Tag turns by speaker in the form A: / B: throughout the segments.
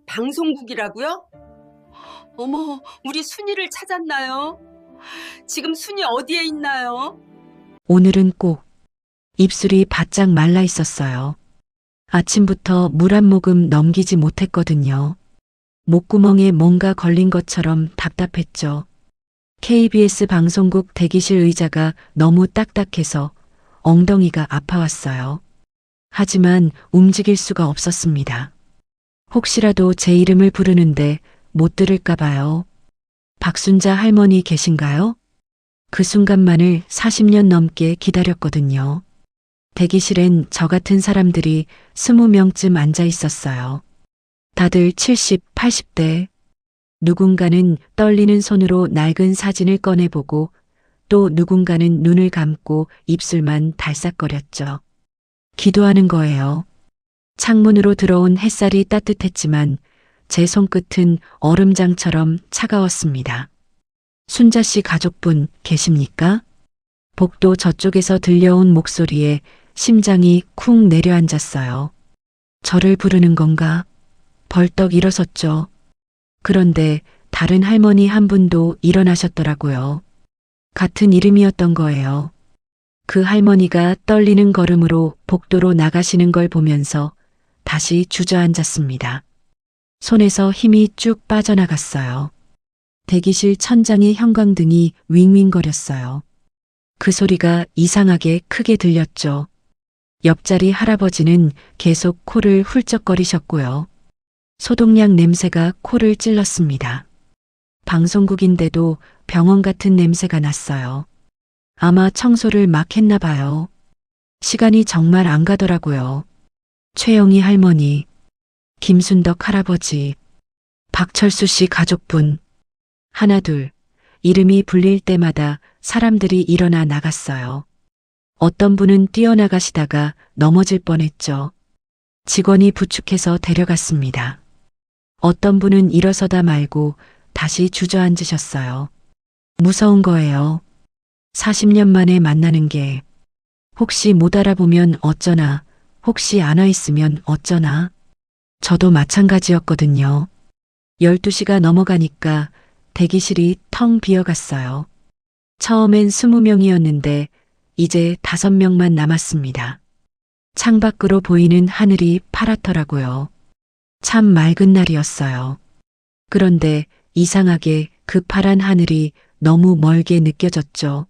A: 방송국이라고요? 어머, 우리 순이를 찾았나요? 지금 순이 어디에 있나요?
B: 오늘은 꼭 입술이 바짝 말라 있었어요. 아침부터 물 한 모금 넘기지 못했거든요. 목구멍에 뭔가 걸린 것처럼 답답했죠. KBS 방송국 대기실 의자가 너무 딱딱해서 엉덩이가 아파왔어요. 하지만 움직일 수가 없었습니다. 혹시라도 제 이름을 부르는데 못 들을까 봐요. 박순자 할머니 계신가요? 그 순간만을 40년 넘게 기다렸거든요. 대기실엔 저 같은 사람들이 20명쯤 앉아 있었어요. 다들 70, 80대. 누군가는 떨리는 손으로 낡은 사진을 꺼내보고 또 누군가는 눈을 감고 입술만 달싹거렸죠. 기도하는 거예요. 창문으로 들어온 햇살이 따뜻했지만 제 손끝은 얼음장처럼 차가웠습니다. 순자 씨 가족분 계십니까? 복도 저쪽에서 들려온 목소리에 심장이 쿵 내려앉았어요. 저를 부르는 건가? 벌떡 일어섰죠. 그런데 다른 할머니 한 분도 일어나셨더라고요. 같은 이름이었던 거예요. 그 할머니가 떨리는 걸음으로 복도로 나가시는 걸 보면서 다시 주저앉았습니다. 손에서 힘이 쭉 빠져나갔어요. 대기실 천장의 형광등이 윙윙거렸어요. 그 소리가 이상하게 크게 들렸죠. 옆자리 할아버지는 계속 코를 훌쩍거리셨고요. 소독약 냄새가 코를 찔렀습니다. 방송국인데도 병원 같은 냄새가 났어요. 아마 청소를 막 했나 봐요. 시간이 정말 안 가더라고요. 최영희 할머니, 김순덕 할아버지, 박철수 씨 가족분. 하나 둘, 이름이 불릴 때마다 사람들이 일어나 나갔어요. 어떤 분은 뛰어나가시다가 넘어질 뻔했죠. 직원이 부축해서 데려갔습니다. 어떤 분은 일어서다 말고 다시 주저앉으셨어요. 무서운 거예요. 40년 만에 만나는 게 혹시 못 알아보면 어쩌나, 혹시 안 와 있으면 어쩌나. 저도 마찬가지였거든요. 12시가 넘어가니까 대기실이 텅 비어갔어요. 처음엔 20명이었는데 이제 5명만 남았습니다. 창밖으로 보이는 하늘이 파랗더라고요. 참 맑은 날이었어요. 그런데 이상하게 그 파란 하늘이 너무 멀게 느껴졌죠.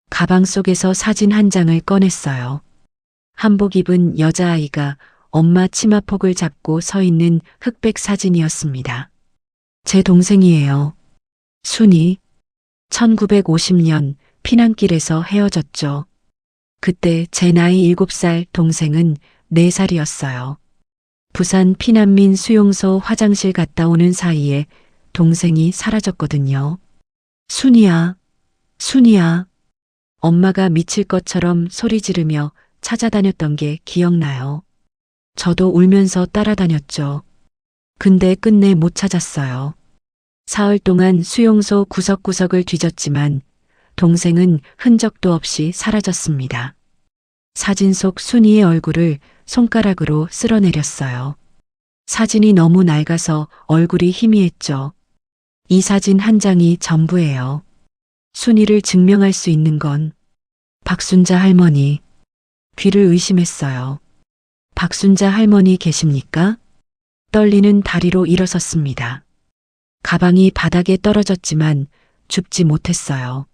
B: 가방 속에서 사진 한 장을 꺼냈어요. 한복 입은 여자아이가 엄마 치마폭을 잡고 서 있는 흑백 사진이었습니다. 제 동생이에요. 순이. 1950년 피난길에서 헤어졌죠. 그때 제 나이 7살 동생은 4살이었어요. 부산 피난민 수용소 화장실 갔다 오는 사이에 동생이 사라졌거든요. 순이야, 순이야. 엄마가 미칠 것처럼 소리 지르며 찾아다녔던 게 기억나요. 저도 울면서 따라다녔죠. 근데 끝내 못 찾았어요. 사흘 동안 수용소 구석구석을 뒤졌지만 동생은 흔적도 없이 사라졌습니다. 사진 속 순이의 얼굴을 손가락으로 쓸어내렸어요. 사진이 너무 낡아서 얼굴이 희미했죠. 이 사진 한 장이 전부예요. 순이를 증명할 수 있는 건 박순자 할머니. 귀를 의심했어요. 박순자 할머니 계십니까? 떨리는 다리로 일어섰습니다. 가방이 바닥에 떨어졌지만 줍지 못했어요.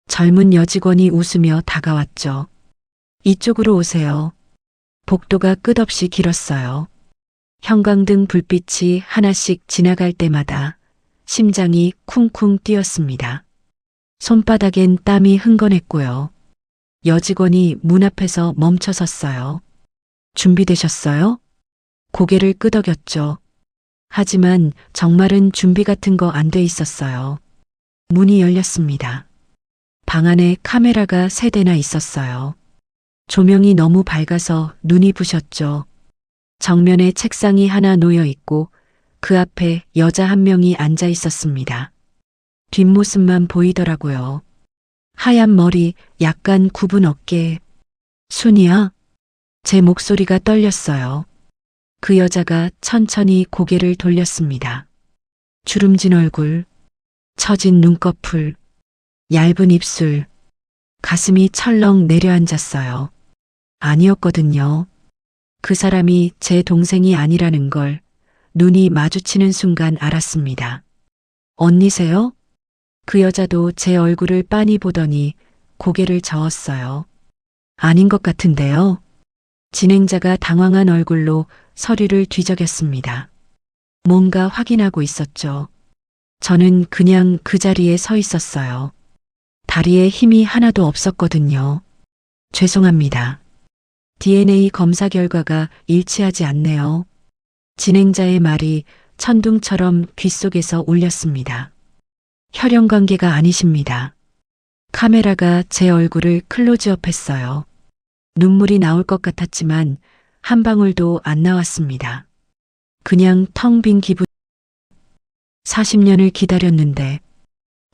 B: 젊은 여직원이 웃으며 다가왔죠. 이쪽으로 오세요. 복도가 끝없이 길었어요. 형광등 불빛이 하나씩 지나갈 때마다 심장이 쿵쿵 뛰었습니다. 손바닥엔 땀이 흥건했고요. 여직원이 문 앞에서 멈춰 섰어요. 준비되셨어요? 고개를 끄덕였죠. 하지만 정말은 준비 같은 거 안 돼 있었어요. 문이 열렸습니다. 방 안에 카메라가 3대나 있었어요. 조명이 너무 밝아서 눈이 부셨죠. 정면에 책상이 하나 놓여 있고 그 앞에 여자 한 명이 앉아 있었습니다. 뒷모습만 보이더라고요. 하얀 머리, 약간 굽은 어깨. 순이야? 제 목소리가 떨렸어요. 그 여자가 천천히 고개를 돌렸습니다. 주름진 얼굴, 처진 눈꺼풀, 얇은 입술, 가슴이 철렁 내려앉았어요. 아니었거든요. 그 사람이 제 동생이 아니라는 걸 눈이 마주치는 순간 알았습니다. 언니세요? 그 여자도 제 얼굴을 빤히 보더니 고개를 저었어요. 아닌 것 같은데요. 진행자가 당황한 얼굴로 서류를 뒤적였습니다. 뭔가 확인하고 있었죠. 저는 그냥 그 자리에 서 있었어요. 다리에 힘이 하나도 없었거든요. 죄송합니다. DNA 검사 결과가 일치하지 않네요. 진행자의 말이 천둥처럼 귓속에서 울렸습니다. 혈연 관계가 아니십니다. 카메라가 제 얼굴을 클로즈업했어요. 눈물이 나올 것 같았지만 한 방울도 안 나왔습니다. 그냥 텅 빈 기분. 40년을 기다렸는데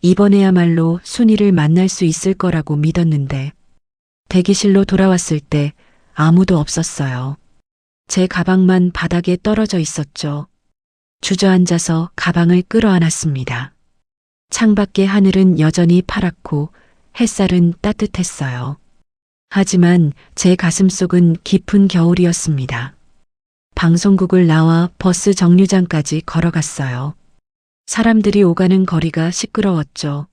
B: 이번에야말로 순이를 만날 수 있을 거라고 믿었는데 대기실로 돌아왔을 때 아무도 없었어요. 제 가방만 바닥에 떨어져 있었죠. 주저앉아서 가방을 끌어안았습니다. 창밖의 하늘은 여전히 파랗고 햇살은 따뜻했어요. 하지만 제 가슴속은 깊은 겨울이었습니다. 방송국을 나와 버스 정류장까지 걸어갔어요. 사람들이 오가는 거리가 시끄러웠죠.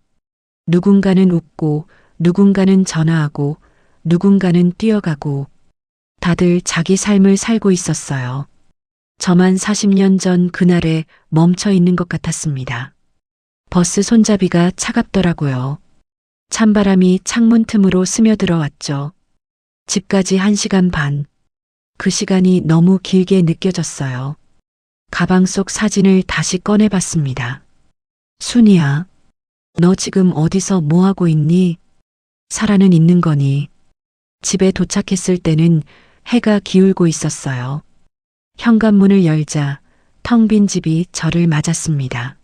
B: 누군가는 웃고, 누군가는 전화하고, 누군가는 뛰어가고, 다들 자기 삶을 살고 있었어요. 저만 40년 전 그날에 멈춰 있는 것 같았습니다. 버스 손잡이가 차갑더라고요. 찬바람이 창문 틈으로 스며들어왔죠. 집까지 1시간 반. 그 시간이 너무 길게 느껴졌어요. 가방 속 사진을 다시 꺼내봤습니다. 순이야, 너 지금 어디서 뭐하고 있니? 살아는 있는 거니? 집에 도착했을 때는 해가 기울고 있었어요. 현관문을 열자 텅 빈 집이 저를 맞았습니다.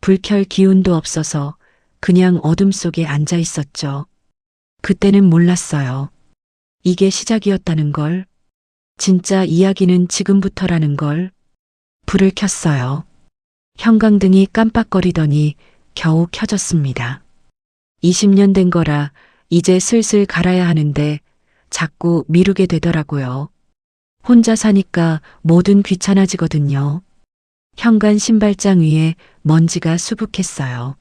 B: 불 켤 기운도 없어서 그냥 어둠 속에 앉아 있었죠. 그때는 몰랐어요. 이게 시작이었다는 걸. 진짜 이야기는 지금부터라는 걸. 불을 켰어요. 형광등이 깜빡거리더니 겨우 켜졌습니다. 20년 된 거라 이제 슬슬 갈아야 하는데 자꾸 미루게 되더라고요. 혼자 사니까 뭐든 귀찮아지거든요. 현관 신발장 위에 먼지가 수북했어요.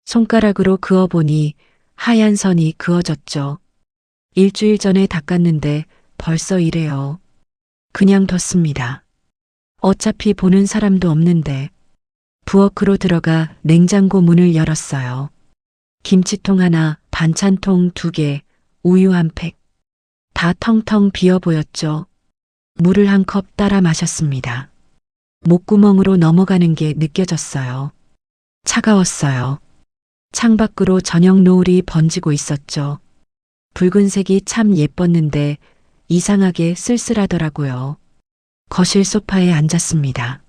B: 손가락으로 그어보니 하얀 선이 그어졌죠. 일주일 전에 닦았는데 벌써 이래요. 그냥 뒀습니다. 어차피 보는 사람도 없는데. 부엌으로 들어가 냉장고 문을 열었어요. 김치통 하나, 반찬통 2개, 우유 1팩. 다 텅텅 비어 보였죠. 물을 1컵 따라 마셨습니다. 목구멍으로 넘어가는 게 느껴졌어요. 차가웠어요. 창밖으로 저녁 노을이 번지고 있었죠. 붉은색이 참 예뻤는데 이상하게 쓸쓸하더라고요. 거실 소파에 앉았습니다.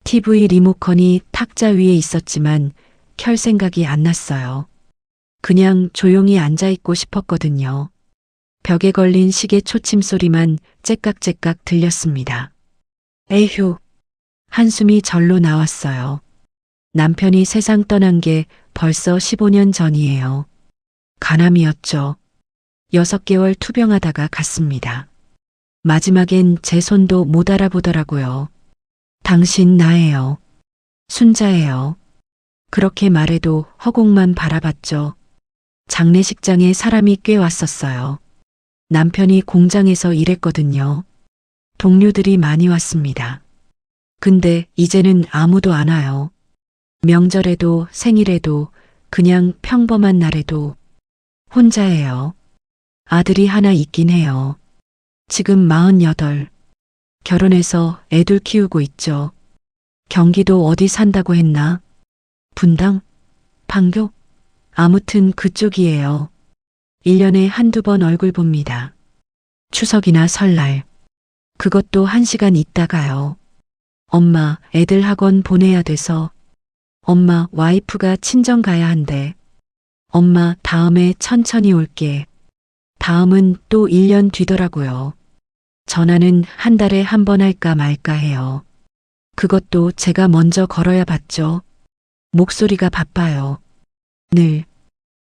B: TV 리모컨이 탁자 위에 있었지만 켤 생각이 안 났어요. 그냥 조용히 앉아있고 싶었거든요. 벽에 걸린 시계 초침 소리만 째깍째깍 들렸습니다. 에휴, 한숨이 절로 나왔어요. 남편이 세상 떠난 게 벌써 15년 전이에요. 간암이었죠. 6개월 투병하다가 갔습니다. 마지막엔 제 손도 못 알아보더라고요. 당신 나예요. 순자예요. 그렇게 말해도 허공만 바라봤죠. 장례식장에 사람이 꽤 왔었어요. 남편이 공장에서 일했거든요. 동료들이 많이 왔습니다. 근데 이제는 아무도 안 와요. 명절에도 생일에도 그냥 평범한 날에도 혼자예요. 아들이 하나 있긴 해요. 지금 48. 결혼해서 애들 키우고 있죠. 경기도 어디 산다고 했나? 분당? 판교? 아무튼 그쪽이에요. 1년에 한두 번 얼굴 봅니다. 추석이나 설날. 그것도 1시간 있다가요. 엄마, 애들 학원 보내야 돼서. 엄마, 와이프가 친정 가야 한대. 엄마, 다음에 천천히 올게. 다음은 또 1년 뒤더라고요. 전화는 한 달에 한 번 할까 말까 해요. 그것도 제가 먼저 걸어야 받죠. 목소리가 바빠요. 늘.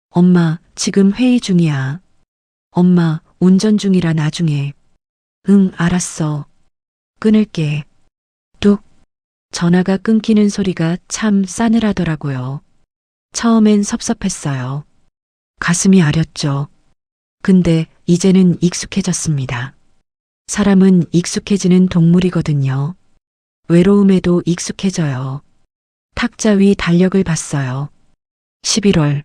B: 엄마, 지금 회의 중이야. 엄마, 운전 중이라 나중에. 응, 알았어. 끊을게. 뚝. 전화가 끊기는 소리가 참 싸늘하더라고요. 처음엔 섭섭했어요. 가슴이 아렸죠. 근데 이제는 익숙해졌습니다. 사람은 익숙해지는 동물이거든요. 외로움에도 익숙해져요. 탁자 위 달력을 봤어요. 11월.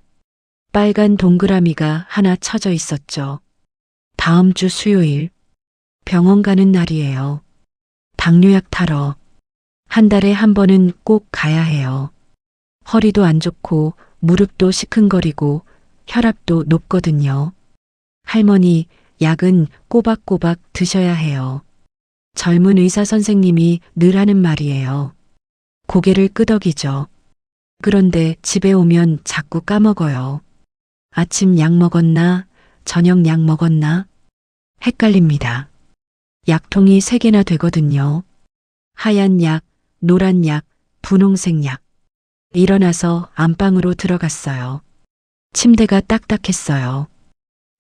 B: 빨간 동그라미가 하나 쳐져 있었죠. 다음 주 수요일. 병원 가는 날이에요. 당뇨약 타러. 한 달에 한 번은 꼭 가야 해요. 허리도 안 좋고 무릎도 시큰거리고 혈압도 높거든요. 할머니, 약은 꼬박꼬박 드셔야 해요. 젊은 의사 선생님이 늘 하는 말이에요. 고개를 끄덕이죠. 그런데 집에 오면 자꾸 까먹어요. 아침 약 먹었나? 저녁 약 먹었나? 헷갈립니다. 약통이 3개나 되거든요. 하얀 약, 노란 약, 분홍색 약. 일어나서 안방으로 들어갔어요. 침대가 딱딱했어요.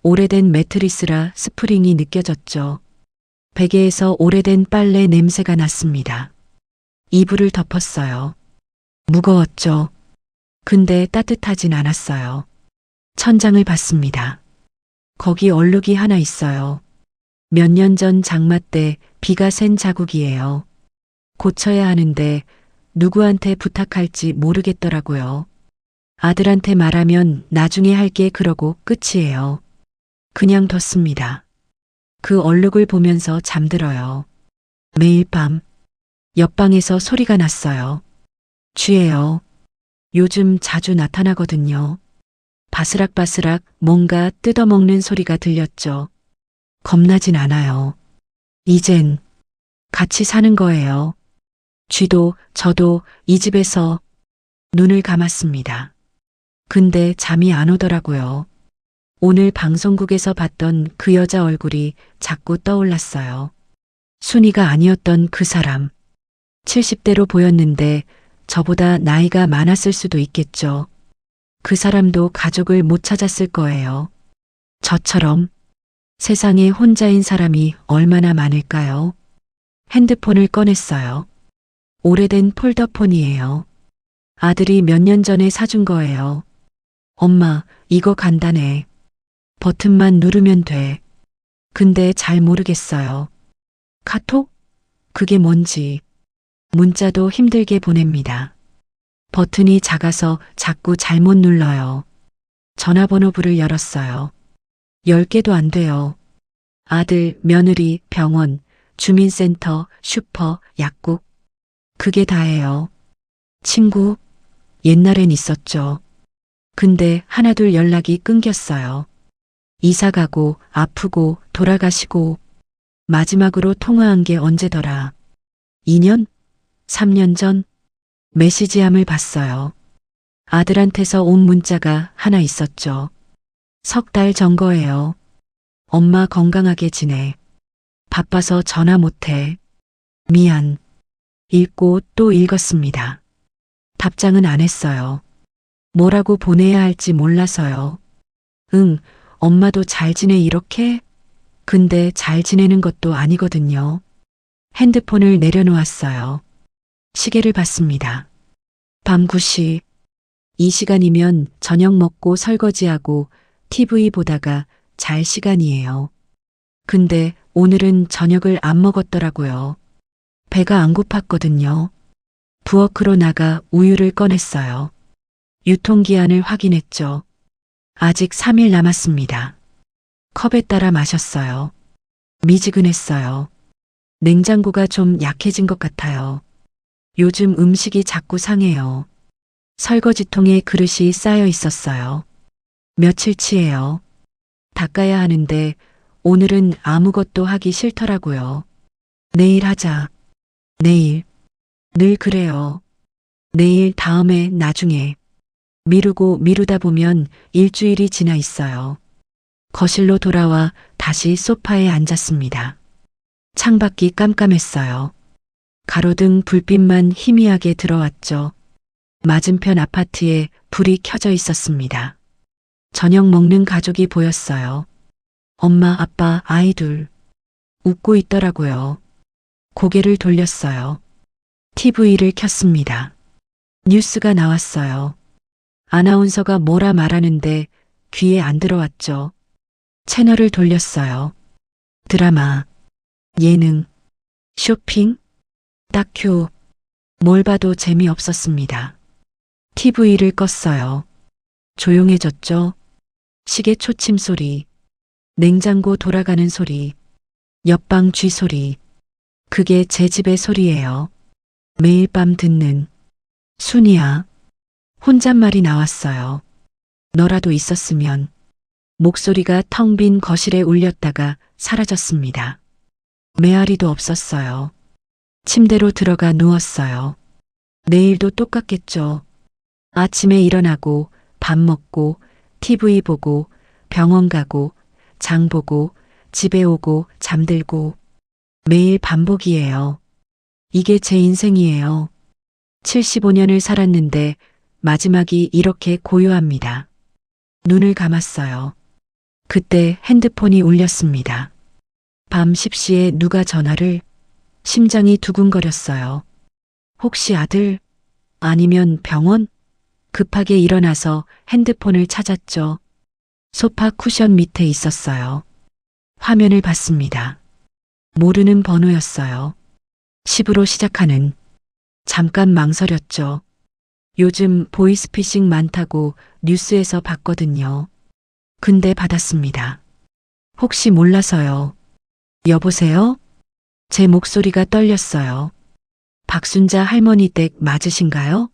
B: 오래된 매트리스라 스프링이 느껴졌죠. 베개에서 오래된 빨래 냄새가 났습니다. 이불을 덮었어요. 무거웠죠. 근데 따뜻하진 않았어요. 천장을 봤습니다. 거기 얼룩이 하나 있어요. 몇 년 전 장마 때 비가 샌 자국이에요. 고쳐야 하는데 누구한테 부탁할지 모르겠더라고요. 아들한테 말하면 나중에 할게 그러고 끝이에요. 그냥 뒀습니다. 그 얼룩을 보면서 잠들어요. 매일 밤 옆방에서 소리가 났어요. 쥐예요. 요즘 자주 나타나거든요. 바스락바스락 뭔가 뜯어먹는 소리가 들렸죠. 겁나진 않아요. 이젠 같이 사는 거예요. 쥐도 저도 이 집에서. 눈을 감았습니다. 근데 잠이 안 오더라고요. 오늘 방송국에서 봤던 그 여자 얼굴이 자꾸 떠올랐어요. 순이가 아니었던 그 사람. 70대로 보였는데 저보다 나이가 많았을 수도 있겠죠. 그 사람도 가족을 못 찾았을 거예요. 저처럼. 세상에 혼자인 사람이 얼마나 많을까요? 핸드폰을 꺼냈어요. 오래된 폴더폰이에요. 아들이 몇 년 전에 사준 거예요. 엄마, 이거 간단해. 버튼만 누르면 돼. 근데 잘 모르겠어요. 카톡? 그게 뭔지. 문자도 힘들게 보냅니다. 버튼이 작아서 자꾸 잘못 눌러요. 전화번호부를 열었어요. 10개도 안 돼요. 아들, 며느리, 병원, 주민센터, 슈퍼, 약국. 그게 다예요. 친구? 옛날엔 있었죠. 근데 하나둘 연락이 끊겼어요. 이사 가고 아프고 돌아가시고 마지막으로 통화한 게 언제더라. 2년? 3년 전? 메시지함을 봤어요. 아들한테서 온 문자가 하나 있었죠. 3달 전 거예요. 엄마 건강하게 지내. 바빠서 전화 못해. 미안. 읽고 또 읽었습니다. 답장은 안 했어요. 뭐라고 보내야 할지 몰라서요. 응, 엄마도 잘 지내 이렇게? 근데 잘 지내는 것도 아니거든요. 핸드폰을 내려놓았어요. 시계를 봤습니다. 밤 9시. 이 시간이면 저녁 먹고 설거지하고 TV 보다가 잘 시간이에요. 근데 오늘은 저녁을 안 먹었더라고요. 배가 안 고팠거든요. 부엌으로 나가 우유를 꺼냈어요. 유통기한을 확인했죠. 아직 3일 남았습니다. 컵에 따라 마셨어요. 미지근했어요. 냉장고가 좀 약해진 것 같아요. 요즘 음식이 자꾸 상해요. 설거지통에 그릇이 쌓여 있었어요. 며칠치예요. 닦아야 하는데 오늘은 아무것도 하기 싫더라고요. 내일 하자. 내일. 늘 그래요. 내일, 다음에, 나중에. 미루고 미루다 보면 일주일이 지나 있어요. 거실로 돌아와 다시 소파에 앉았습니다. 창밖이 깜깜했어요. 가로등 불빛만 희미하게 들어왔죠. 맞은편 아파트에 불이 켜져 있었습니다. 저녁 먹는 가족이 보였어요. 엄마, 아빠, 아이 둘. 웃고 있더라고요. 고개를 돌렸어요. TV를 켰습니다. 뉴스가 나왔어요. 아나운서가 뭐라 말하는데 귀에 안 들어왔죠. 채널을 돌렸어요. 드라마, 예능, 쇼핑, 다큐, 뭘 봐도 재미없었습니다. TV를 껐어요. 조용해졌죠. 시계 초침 소리, 냉장고 돌아가는 소리, 옆방 쥐 소리. 그게 제 집의 소리예요. 매일 밤 듣는 순이야. 혼잣말이 나왔어요. 너라도 있었으면. 목소리가 텅 빈 거실에 울렸다가 사라졌습니다. 메아리도 없었어요. 침대로 들어가 누웠어요. 내일도 똑같겠죠. 아침에 일어나고 밥 먹고 TV 보고 병원 가고 장 보고 집에 오고 잠들고 매일 반복이에요. 이게 제 인생이에요. 75년을 살았는데 마지막이 이렇게 고요합니다. 눈을 감았어요. 그때 핸드폰이 울렸습니다. 밤 10시에 누가 전화를. 심장이 두근거렸어요. 혹시 아들? 아니면 병원? 급하게 일어나서 핸드폰을 찾았죠. 소파 쿠션 밑에 있었어요. 화면을 봤습니다. 모르는 번호였어요. 10으로 시작하는. 잠깐 망설였죠. 요즘 보이스피싱 많다고 뉴스에서 봤거든요. 근데 받았습니다. 혹시 몰라서요. 여보세요? 제 목소리가 떨렸어요. 박순자 할머니 댁 맞으신가요?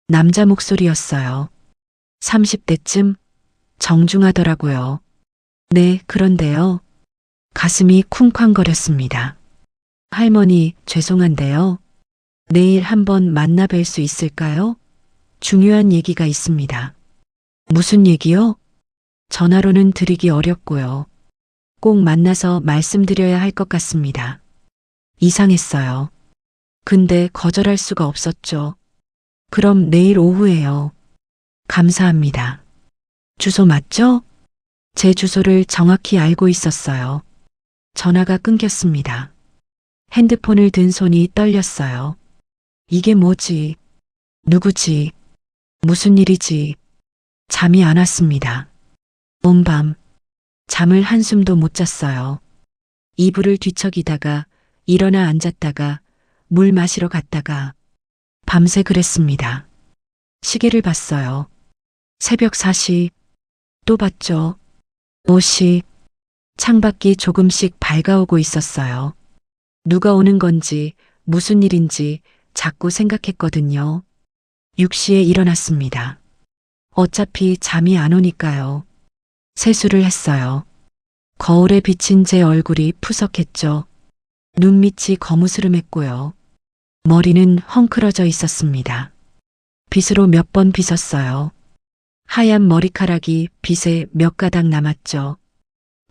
B: 남자 목소리였어요. 30대쯤 정중하더라고요. 네, 그런데요. 가슴이 쿵쾅거렸습니다. 할머니, 죄송한데요. 내일 한번 만나 뵐 수 있을까요? 중요한 얘기가 있습니다. 무슨 얘기요? 전화로는 드리기 어렵고요. 꼭 만나서 말씀드려야 할 것 같습니다. 이상했어요. 근데 거절할 수가 없었죠. 그럼 내일 오후에요. 감사합니다. 주소 맞죠? 제 주소를 정확히 알고 있었어요. 전화가 끊겼습니다. 핸드폰을 든 손이 떨렸어요. 이게 뭐지? 누구지? 무슨 일이지? 잠이 안 왔습니다. 온 밤 잠을 한숨도 못 잤어요. 이불을 뒤척이다가 일어나 앉았다가 물 마시러 갔다가 밤새 그랬습니다. 시계를 봤어요. 새벽 4시. 또 봤죠. 5시. 창밖이 조금씩 밝아오고 있었어요. 누가 오는 건지 무슨 일인지 자꾸 생각했거든요. 6시에 일어났습니다. 어차피 잠이 안 오니까요. 세수를 했어요. 거울에 비친 제 얼굴이 푸석했죠. 눈밑이 거무스름했고요. 머리는 헝클어져 있었습니다. 빗으로 몇 번 빗었어요. 하얀 머리카락이 빗에 몇 가닥 남았죠.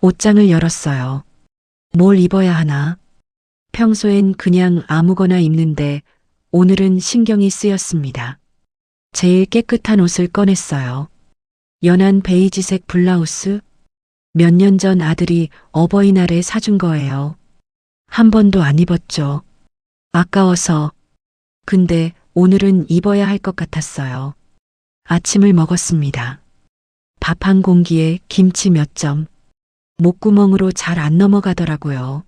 B: 옷장을 열었어요. 뭘 입어야 하나? 평소엔 그냥 아무거나 입는데 오늘은 신경이 쓰였습니다. 제일 깨끗한 옷을 꺼냈어요. 연한 베이지색 블라우스? 몇 년 전 아들이 어버이날에 사준 거예요. 한 번도 안 입었죠. 아까워서. 근데 오늘은 입어야 할 것 같았어요. 아침을 먹었습니다. 밥 한 공기에 김치 몇 점. 목구멍으로 잘 안 넘어가더라고요.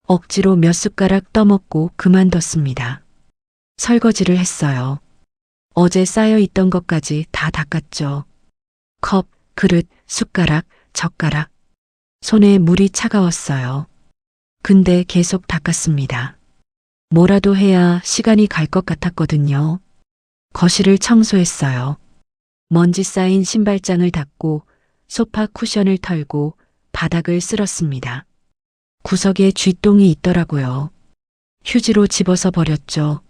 B: 억지로 몇 숟가락 떠먹고 그만뒀습니다. 설거지를 했어요. 어제 쌓여있던 것까지 다 닦았죠. 컵, 그릇, 숟가락, 젓가락. 손에 물이 차가웠어요. 근데 계속 닦았습니다. 뭐라도 해야 시간이 갈 것 같았거든요. 거실을 청소했어요. 먼지 쌓인 신발장을 닦고 소파 쿠션을 털고 바닥을 쓸었습니다. 구석에 쥐똥이 있더라고요. 휴지로 집어서 버렸죠.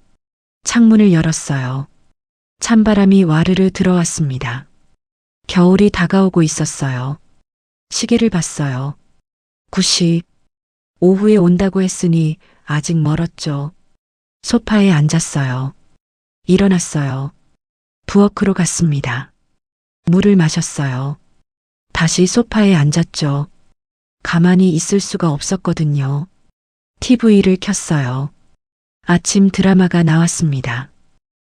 B: 창문을 열었어요. 찬바람이 와르르 들어왔습니다. 겨울이 다가오고 있었어요. 시계를 봤어요. 9시. 오후에 온다고 했으니 아직 멀었죠. 소파에 앉았어요. 일어났어요. 부엌으로 갔습니다. 물을 마셨어요. 다시 소파에 앉았죠. 가만히 있을 수가 없었거든요. TV를 켰어요. 아침 드라마가 나왔습니다.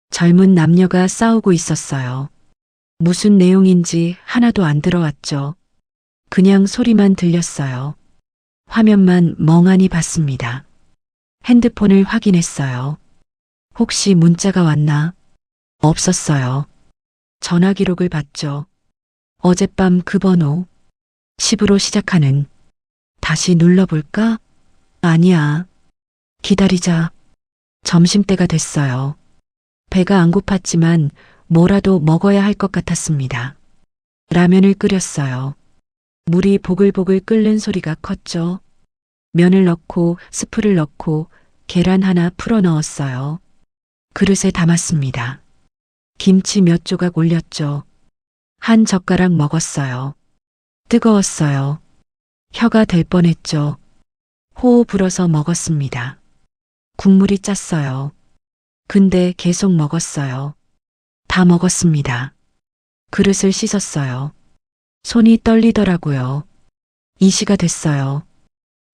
B: 젊은 남녀가 싸우고 있었어요. 무슨 내용인지 하나도 안 들어왔죠. 그냥 소리만 들렸어요. 화면만 멍하니 봤습니다. 핸드폰을 확인했어요. 혹시 문자가 왔나? 없었어요. 전화 기록을 봤죠. 어젯밤 그 번호. 10으로 시작하는. 다시 눌러볼까? 아니야. 기다리자. 점심때가 됐어요. 배가 안 고팠지만 뭐라도 먹어야 할 것 같았습니다. 라면을 끓였어요. 물이 보글보글 끓는 소리가 컸죠. 면을 넣고 스프를 넣고 계란 하나 풀어 넣었어요. 그릇에 담았습니다. 김치 몇 조각 올렸죠. 한 젓가락 먹었어요. 뜨거웠어요. 혀가 될 뻔했죠. 호호 불어서 먹었습니다. 국물이 짰어요. 근데 계속 먹었어요. 다 먹었습니다. 그릇을 씻었어요. 손이 떨리더라고요. 2시가 됐어요.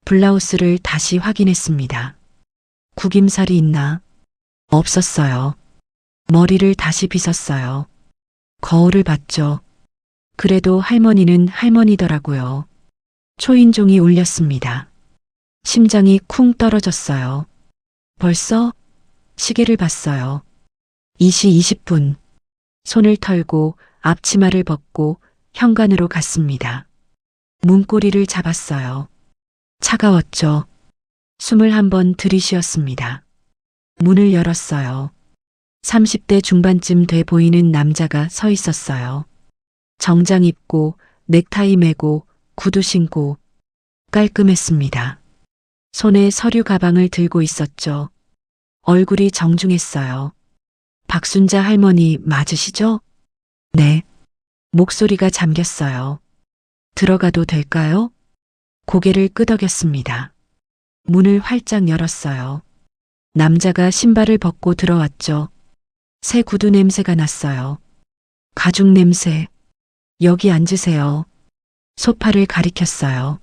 B: 블라우스를 다시 확인했습니다. 구김살이 있나? 없었어요. 머리를 다시 빗었어요. 거울을 봤죠. 그래도 할머니는 할머니더라고요. 초인종이 울렸습니다. 심장이 쿵 떨어졌어요. 벌써? 시계를 봤어요. 2시 20분. 손을 털고 앞치마를 벗고 현관으로 갔습니다. 문고리를 잡았어요. 차가웠죠. 숨을 한번 들이쉬었습니다. 문을 열었어요. 30대 중반쯤 돼 보이는 남자가 서 있었어요. 정장 입고 넥타이 매고 구두 신고 깔끔했습니다. 손에 서류 가방을 들고 있었죠. 얼굴이 정중했어요. 박순자 할머니 맞으시죠? 네. 목소리가 잠겼어요. 들어가도 될까요? 고개를 끄덕였습니다. 문을 활짝 열었어요. 남자가 신발을 벗고 들어왔죠. 새 구두 냄새가 났어요. 가죽 냄새. 여기 앉으세요. 소파를 가리켰어요.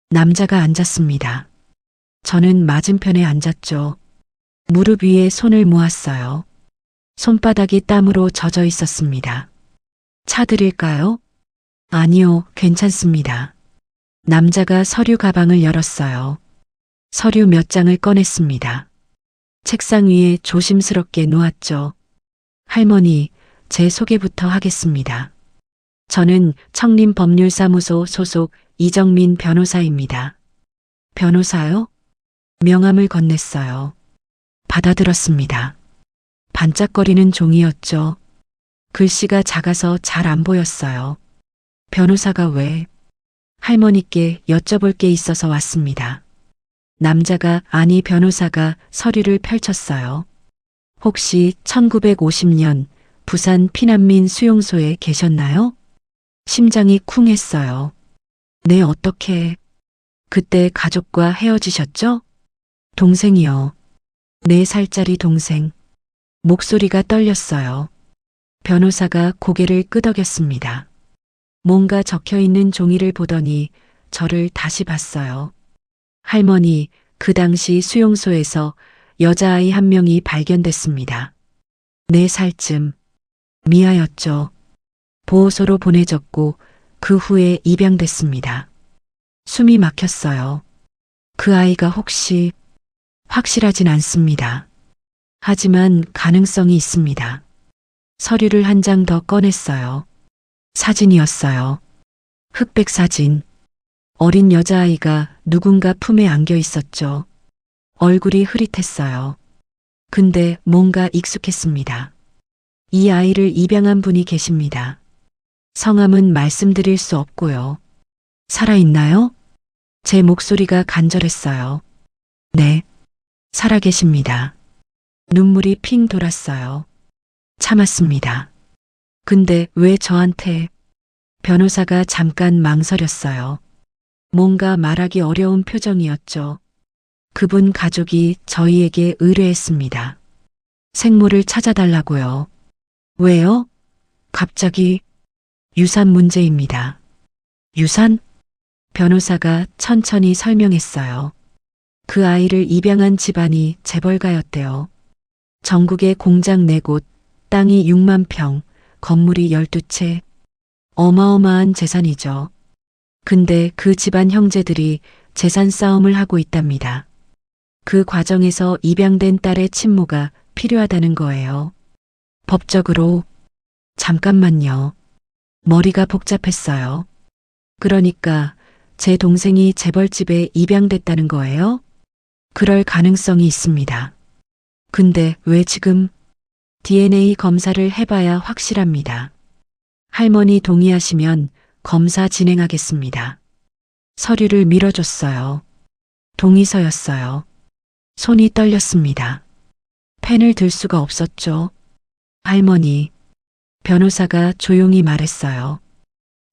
B: 남자가 앉았습니다. 저는 맞은편에 앉았죠. 무릎 위에 손을 모았어요. 손바닥이 땀으로 젖어 있었습니다. 차 드릴까요? 아니요, 괜찮습니다. 남자가 서류 가방을 열었어요. 서류 몇 장을 꺼냈습니다. 책상 위에 조심스럽게 놓았죠. 할머니, 제 소개부터 하겠습니다. 저는 청림법률사무소 소속 이정민 변호사입니다. 변호사요? 명함을 건넸어요. 받아들었습니다. 반짝거리는 종이였죠. 글씨가 작아서 잘 안 보였어요. 변호사가 왜? 할머니께 여쭤볼 게 있어서 왔습니다. 남자가 아니 변호사가 서류를 펼쳤어요. 혹시 1950년 부산 피난민 수용소에 계셨나요? 심장이 쿵 했어요. 네, 어떻게? 그때 가족과 헤어지셨죠? 동생이요. 4살짜리 동생. 목소리가 떨렸어요. 변호사가 고개를 끄덕였습니다. 뭔가 적혀 있는 종이를 보더니 저를 다시 봤어요. 할머니, 그 당시 수용소에서 여자아이 한 명이 발견됐습니다. 4살쯤. 미아였죠. 보호소로 보내졌고 그 후에 입양됐습니다. 숨이 막혔어요. 그 아이가 혹시 확실하진 않습니다. 하지만 가능성이 있습니다. 서류를 한 장 더 꺼냈어요. 사진이었어요. 흑백 사진. 어린 여자아이가 누군가 품에 안겨 있었죠. 얼굴이 흐릿했어요. 근데 뭔가 익숙했습니다. 이 아이를 입양한 분이 계십니다. 성함은 말씀드릴 수 없고요. 살아있나요? 제 목소리가 간절했어요. 네, 살아계십니다. 눈물이 핑 돌았어요. 참았습니다. 근데 왜 저한테? 변호사가 잠깐 망설였어요. 뭔가 말하기 어려운 표정이었죠. 그분 가족이 저희에게 의뢰했습니다. 생모를 찾아달라고요. 왜요? 갑자기 유산 문제입니다. 유산? 변호사가 천천히 설명했어요. 그 아이를 입양한 집안이 재벌가였대요. 전국에 공장 4곳, 땅이 6만 평, 건물이 12채. 어마어마한 재산이죠. 근데 그 집안 형제들이 재산 싸움을 하고 있답니다. 그 과정에서 입양된 딸의 친모가 필요하다는 거예요. 법적으로. 잠깐만요. 머리가 복잡했어요. 그러니까 제 동생이 재벌집에 입양됐다는 거예요? 그럴 가능성이 있습니다. 근데 왜 지금? DNA 검사를 해봐야 확실합니다. 할머니 동의하시면 검사 진행하겠습니다. 서류를 밀어줬어요. 동의서였어요. 손이 떨렸습니다. 펜을 들 수가 없었죠. 할머니, 변호사가 조용히 말했어요.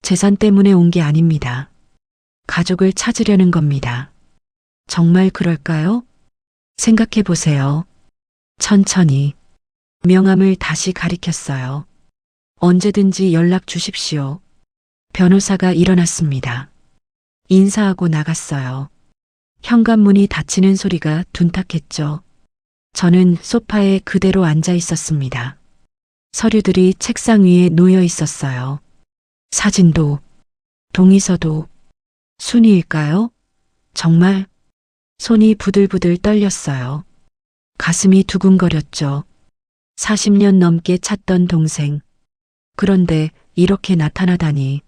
B: 재산 때문에 온 게 아닙니다. 가족을 찾으려는 겁니다. 정말 그럴까요? 생각해 보세요. 천천히. 명함을 다시 가리켰어요. 언제든지 연락 주십시오. 변호사가 일어났습니다. 인사하고 나갔어요. 현관문이 닫히는 소리가 둔탁했죠. 저는 소파에 그대로 앉아 있었습니다. 서류들이 책상 위에 놓여 있었어요. 사진도, 동의서도, 순이일까요? 정말? 손이 부들부들 떨렸어요. 가슴이 두근거렸죠. 40년 넘게 찾던 동생. 그런데 이렇게 나타나다니.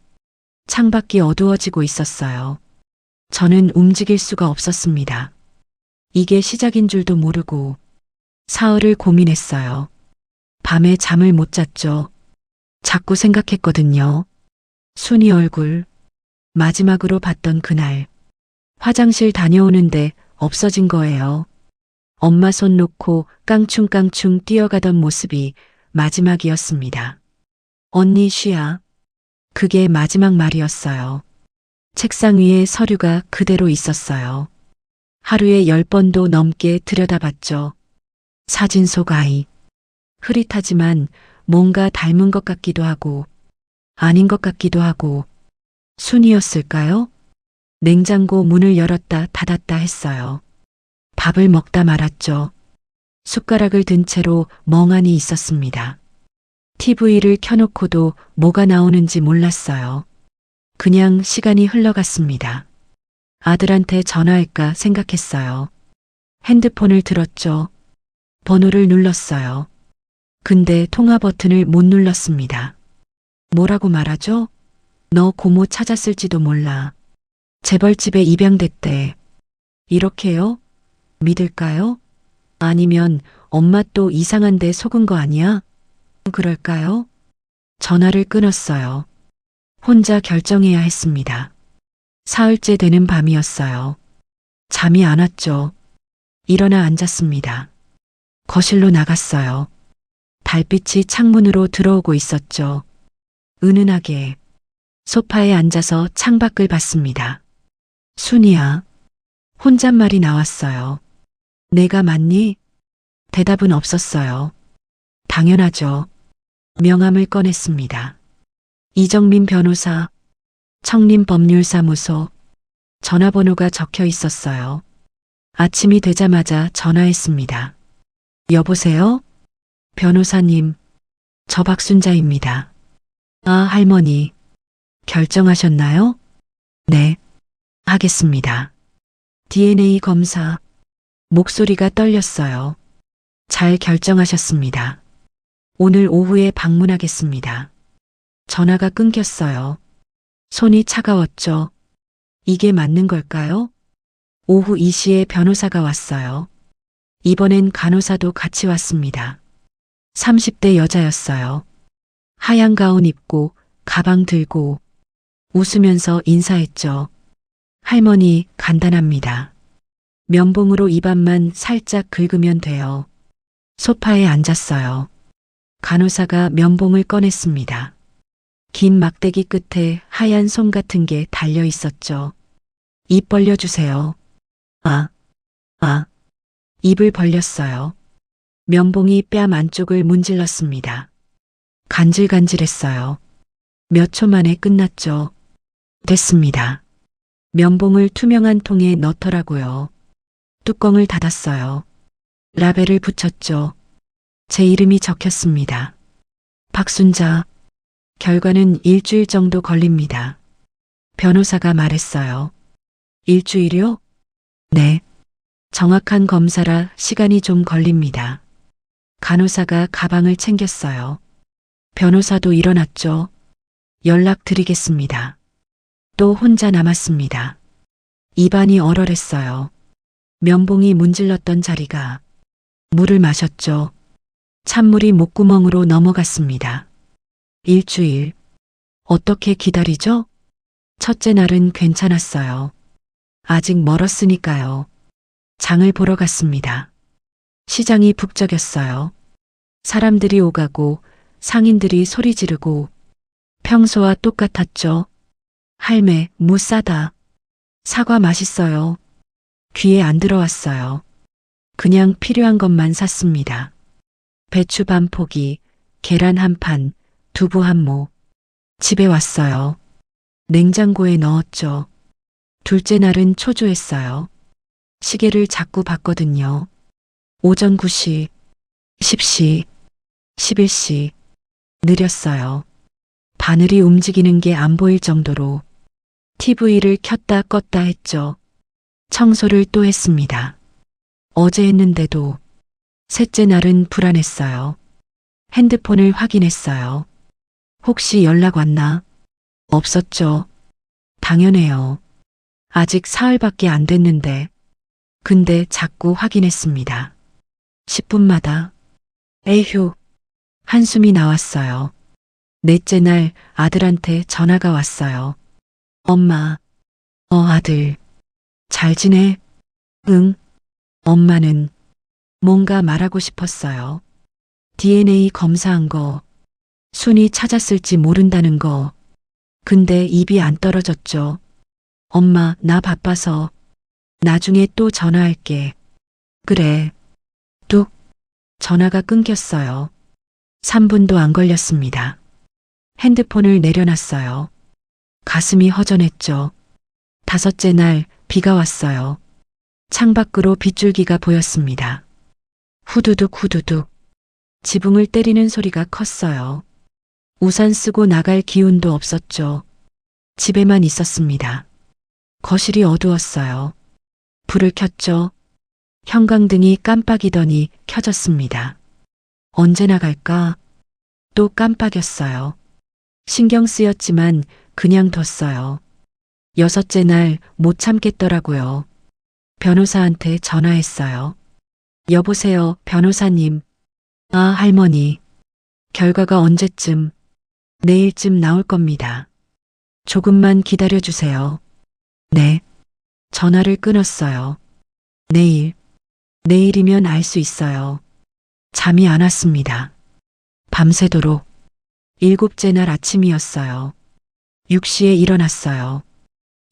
B: 창밖이 어두워지고 있었어요. 저는 움직일 수가 없었습니다. 이게 시작인 줄도 모르고 사흘을 고민했어요. 밤에 잠을 못 잤죠. 자꾸 생각했거든요. 순이 얼굴. 마지막으로 봤던 그날. 화장실 다녀오는데 없어진 거예요. 엄마 손 놓고 깡충깡충 뛰어가던 모습이 마지막이었습니다. 언니 쉬야. 그게 마지막 말이었어요. 책상 위에 서류가 그대로 있었어요. 하루에 10번도 넘게 들여다봤죠. 사진 속 아이. 흐릿하지만 뭔가 닮은 것 같기도 하고 아닌 것 같기도 하고. 순이었을까요? 냉장고 문을 열었다 닫았다 했어요. 밥을 먹다 말았죠. 숟가락을 든 채로 멍하니 있었습니다. TV를 켜놓고도 뭐가 나오는지 몰랐어요. 그냥 시간이 흘러갔습니다. 아들한테 전화할까 생각했어요. 핸드폰을 들었죠. 번호를 눌렀어요. 근데 통화 버튼을 못 눌렀습니다. 뭐라고 말하죠? 너 고모 찾았을지도 몰라. 재벌집에 입양됐대. 이렇게요? 믿을까요? 아니면 엄마 또 이상한 데 속은 거 아니야? 그럴까요? 전화를 끊었어요. 혼자 결정해야 했습니다. 사흘째 되는 밤이었어요. 잠이 안 왔죠. 일어나 앉았습니다. 거실로 나갔어요. 달빛이 창문으로 들어오고 있었죠. 은은하게. 소파에 앉아서 창밖을 봤습니다. 순이야. 혼잣말이 나왔어요. 내가 맞니? 대답은 없었어요. 당연하죠. 명함을 꺼냈습니다. 이정민 변호사, 청림법률사무소, 전화번호가 적혀 있었어요. 아침이 되자마자 전화했습니다. 여보세요? 변호사님, 저 박순자입니다. 아, 할머니. 결정하셨나요? 네, 하겠습니다. DNA 검사. 목소리가 떨렸어요. 잘 결정하셨습니다. 오늘 오후에 방문하겠습니다. 전화가 끊겼어요. 손이 차가웠죠. 이게 맞는 걸까요? 오후 2시에 변호사가 왔어요. 이번엔 간호사도 같이 왔습니다. 30대 여자였어요. 하얀 가운 입고 가방 들고 웃으면서 인사했죠. 할머니, 간단합니다. 면봉으로 입안만 살짝 긁으면 돼요. 소파에 앉았어요. 간호사가 면봉을 꺼냈습니다. 긴 막대기 끝에 하얀 솜 같은 게 달려 있었죠. 입 벌려주세요. 아, 아. 입을 벌렸어요. 면봉이 뺨 안쪽을 문질렀습니다. 간질간질했어요. 몇 초 만에 끝났죠. 됐습니다. 면봉을 투명한 통에 넣더라고요. 뚜껑을 닫았어요. 라벨을 붙였죠. 제 이름이 적혔습니다. 박순자. 결과는 일주일 정도 걸립니다. 변호사가 말했어요. 일주일이요? 네. 정확한 검사라 시간이 좀 걸립니다. 간호사가 가방을 챙겼어요. 변호사도 일어났죠. 연락드리겠습니다. 또 혼자 남았습니다. 입안이 얼얼했어요. 면봉이 문질렀던 자리가. 물을 마셨죠. 찬물이 목구멍으로 넘어갔습니다. 일주일. 어떻게 기다리죠? 첫째 날은 괜찮았어요. 아직 멀었으니까요. 장을 보러 갔습니다. 시장이 북적였어요. 사람들이 오가고 상인들이 소리 지르고 평소와 똑같았죠. 할매, 무 싸다. 사과 맛있어요. 귀에 안 들어왔어요. 그냥 필요한 것만 샀습니다. 배추 반 포기, 계란 한 판, 두부 한 모. 집에 왔어요. 냉장고에 넣었죠. 둘째 날은 초조했어요. 시계를 자꾸 봤거든요. 오전 9시, 10시, 11시. 느렸어요. 바늘이 움직이는 게 안 보일 정도로. TV를 켰다 껐다 했죠. 청소를 또 했습니다. 어제 했는데도. 셋째 날은 불안했어요. 핸드폰을 확인했어요. 혹시 연락 왔나? 없었죠. 당연해요. 아직 사흘밖에 안 됐는데. 근데 자꾸 확인했습니다. 10분마다. 에휴. 한숨이 나왔어요. 넷째 날 아들한테 전화가 왔어요. 엄마. 아들. 잘 지내? 응. 엄마는 뭔가 말하고 싶었어요. DNA 검사한 거. 순이 찾았을지 모른다는 거. 근데 입이 안 떨어졌죠. 엄마, 나 바빠서. 나중에 또 전화할게. 그래. 뚝. 전화가 끊겼어요. 3분도 안 걸렸습니다. 핸드폰을 내려놨어요. 가슴이 허전했죠. 다섯째 날 비가 왔어요. 창밖으로 빗줄기가 보였습니다. 후두둑 후두둑. 지붕을 때리는 소리가 컸어요. 우산 쓰고 나갈 기운도 없었죠. 집에만 있었습니다. 거실이 어두웠어요. 불을 켰죠. 형광등이 깜빡이더니 켜졌습니다. 언제 나갈까? 또 깜빡였어요. 신경 쓰였지만 그냥 뒀어요. 여섯째 날 못 참겠더라고요. 변호사한테 전화했어요. 여보세요, 변호사님. 아, 할머니. 결과가 언제쯤? 내일쯤 나올 겁니다. 조금만 기다려주세요. 네. 전화를 끊었어요. 내일이면 알 수 있어요. 잠이 안 왔습니다. 밤새도록. 일곱째 날 아침이었어요. 6시에 일어났어요.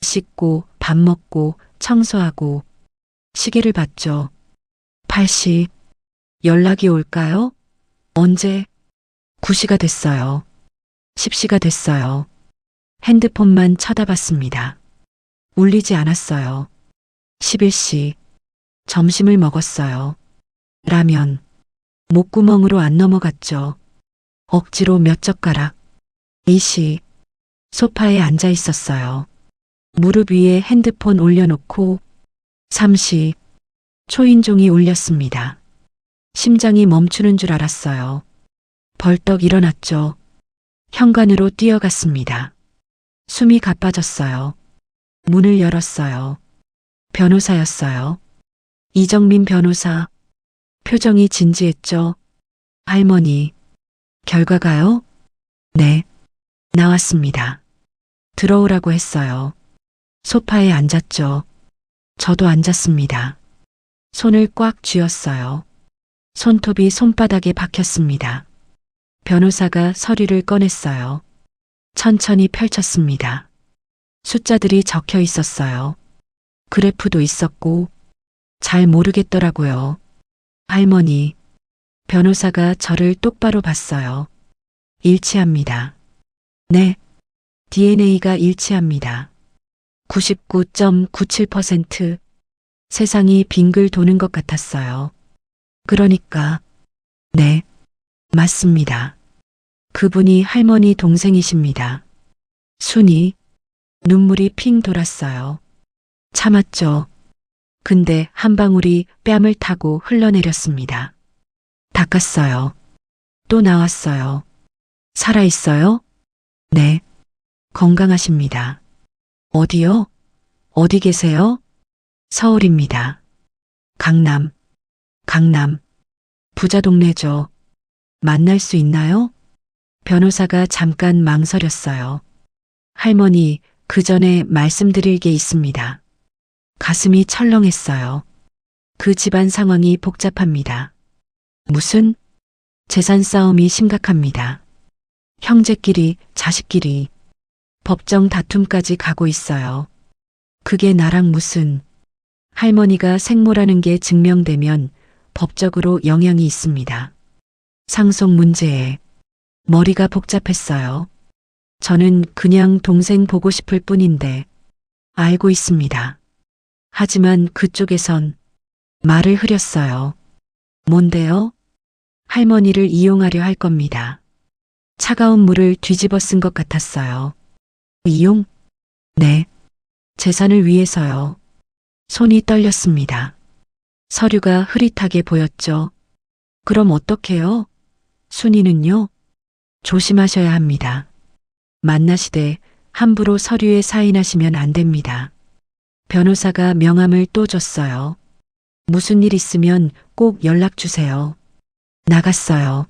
B: 씻고 밥 먹고 청소하고 시계를 봤죠. 8시. 연락이 올까요? 언제? 9시가 됐어요. 10시가 됐어요. 핸드폰만 쳐다봤습니다. 울리지 않았어요. 11시. 점심을 먹었어요. 라면. 목구멍으로 안 넘어갔죠. 억지로 몇 젓가락. 2시. 소파에 앉아 있었어요. 무릎 위에 핸드폰 올려놓고. 3시. 초인종이 울렸습니다. 심장이 멈추는 줄 알았어요. 벌떡 일어났죠. 현관으로 뛰어갔습니다. 숨이 가빠졌어요. 문을 열었어요. 변호사였어요. 이정민 변호사. 표정이 진지했죠. 할머니. 결과가요? 네. 나왔습니다. 들어오라고 했어요. 소파에 앉았죠. 저도 앉았습니다. 손을 꽉 쥐었어요. 손톱이 손바닥에 박혔습니다. 변호사가 서류를 꺼냈어요. 천천히 펼쳤습니다. 숫자들이 적혀 있었어요. 그래프도 있었고 잘 모르겠더라고요. 할머니, 변호사가 저를 똑바로 봤어요. 일치합니다. 네, DNA가 일치합니다. 99.97%. 세상이 빙글 도는 것 같았어요. 그러니까, 네, 맞습니다. 그분이 할머니 동생이십니다. 순이, 눈물이 핑 돌았어요. 참았죠. 근데 한 방울이 뺨을 타고 흘러내렸습니다. 닦았어요. 또 나왔어요. 살아있어요? 네. 건강하십니다. 어디요? 어디 계세요? 서울입니다. 강남. 강남. 부자 동네죠. 만날 수 있나요? 변호사가 잠깐 망설였어요. 할머니, 그 전에 말씀드릴 게 있습니다. 가슴이 철렁했어요. 그 집안 상황이 복잡합니다. 무슨? 재산 싸움이 심각합니다. 형제끼리, 자식끼리. 법정 다툼까지 가고 있어요. 그게 나랑 무슨. 할머니가 생모라는 게 증명되면 법적으로 영향이 있습니다. 상속 문제에 머리가 복잡했어요. 저는 그냥 동생 보고 싶을 뿐인데 알고 있습니다. 하지만 그쪽에선 말을 흐렸어요. 뭔데요? 할머니를 이용하려 할 겁니다. 차가운 물을 뒤집어 쓴 것 같았어요. 이용? 네. 재산을 위해서요. 손이 떨렸습니다. 서류가 흐릿하게 보였죠. 그럼 어떡해요? 순이는요? 조심하셔야 합니다. 만나시되 함부로 서류에 사인하시면 안 됩니다. 변호사가 명함을 또 줬어요. 무슨 일 있으면 꼭 연락 주세요. 나갔어요.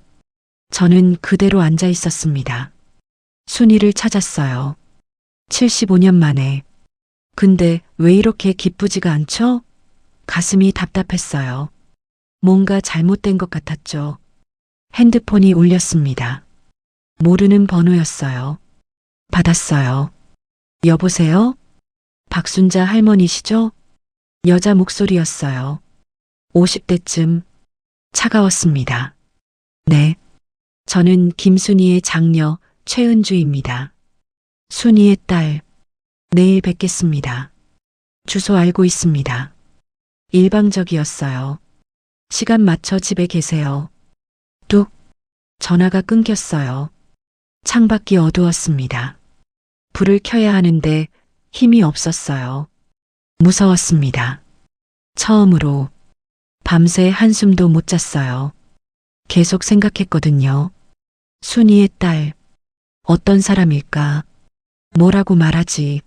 B: 저는 그대로 앉아 있었습니다. 순이를 찾았어요. 75년 만에. 근데 왜 이렇게 기쁘지가 않죠? 가슴이 답답했어요. 뭔가 잘못된 것 같았죠. 핸드폰이 울렸습니다. 모르는 번호였어요. 받았어요. 여보세요? 박순자 할머니시죠? 여자 목소리였어요. 50대쯤. 차가웠습니다. 네. 저는 김순이의 장녀 최은주입니다. 순이의 딸. 내일 뵙겠습니다. 주소 알고 있습니다. 일방적이었어요. 시간 맞춰 집에 계세요. 뚝. 전화가 끊겼어요. 창밖이 어두웠습니다. 불을 켜야 하는데 힘이 없었어요. 무서웠습니다. 처음으로 밤새 한숨도 못 잤어요. 계속 생각했거든요. 순이의 딸. 어떤 사람일까? 뭐라고 말하지?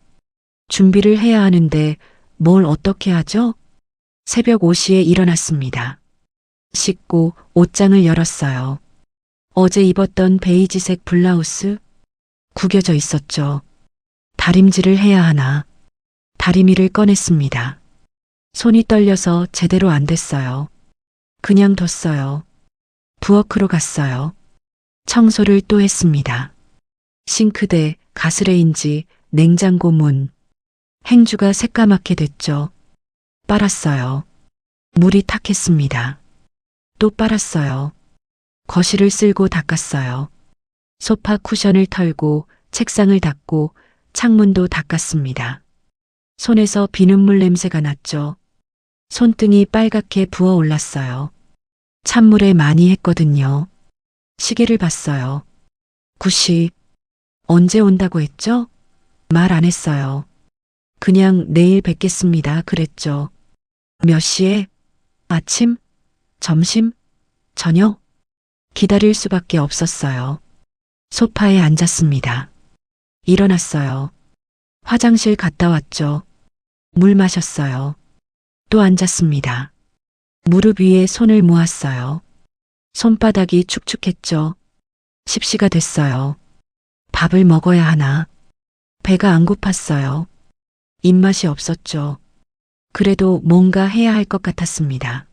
B: 준비를 해야 하는데 뭘 어떻게 하죠? 새벽 5시에 일어났습니다. 씻고 옷장을 열었어요. 어제 입었던 베이지색 블라우스 구겨져 있었죠. 다림질을 해야 하나. 다리미를 꺼냈습니다. 손이 떨려서 제대로 안 됐어요. 그냥 뒀어요. 부엌으로 갔어요. 청소를 또 했습니다. 싱크대, 가스레인지, 냉장고 문. 행주가 새까맣게 됐죠. 빨았어요. 물이 탁했습니다. 또 빨았어요. 거실을 쓸고 닦았어요. 소파 쿠션을 털고 책상을 닦고 창문도 닦았습니다. 손에서 비눗물 냄새가 났죠. 손등이 빨갛게 부어올랐어요. 찬물에 많이 했거든요. 시계를 봤어요. 9시. 언제 온다고 했죠? 말 안 했어요. 그냥 내일 뵙겠습니다 그랬죠. 몇 시에? 아침? 점심? 저녁? 기다릴 수밖에 없었어요. 소파에 앉았습니다. 일어났어요. 화장실 갔다 왔죠. 물 마셨어요. 또 앉았습니다. 무릎 위에 손을 모았어요. 손바닥이 축축했죠. 10시가 됐어요. 밥을 먹어야 하나. 배가 안 고팠어요. 입맛이 없었죠. 그래도 뭔가 해야 할 것 같았습니다.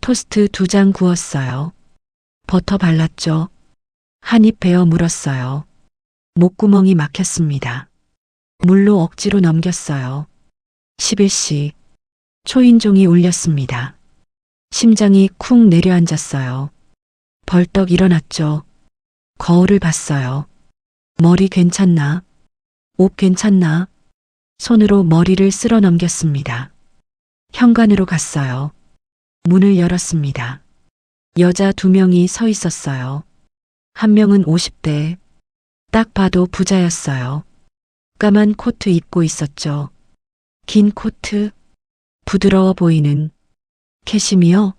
B: 토스트 2장 구웠어요. 버터 발랐죠. 한 입 베어 물었어요. 목구멍이 막혔습니다. 물로 억지로 넘겼어요. 11시. 초인종이 울렸습니다. 심장이 쿵 내려앉았어요. 벌떡 일어났죠. 거울을 봤어요. 머리 괜찮나? 옷 괜찮나? 손으로 머리를 쓸어 넘겼습니다. 현관으로 갔어요. 문을 열었습니다. 여자 2명이 서 있었어요. 한 명은 50대. 딱 봐도 부자였어요. 까만 코트 입고 있었죠. 긴 코트, 부드러워 보이는 캐시미어,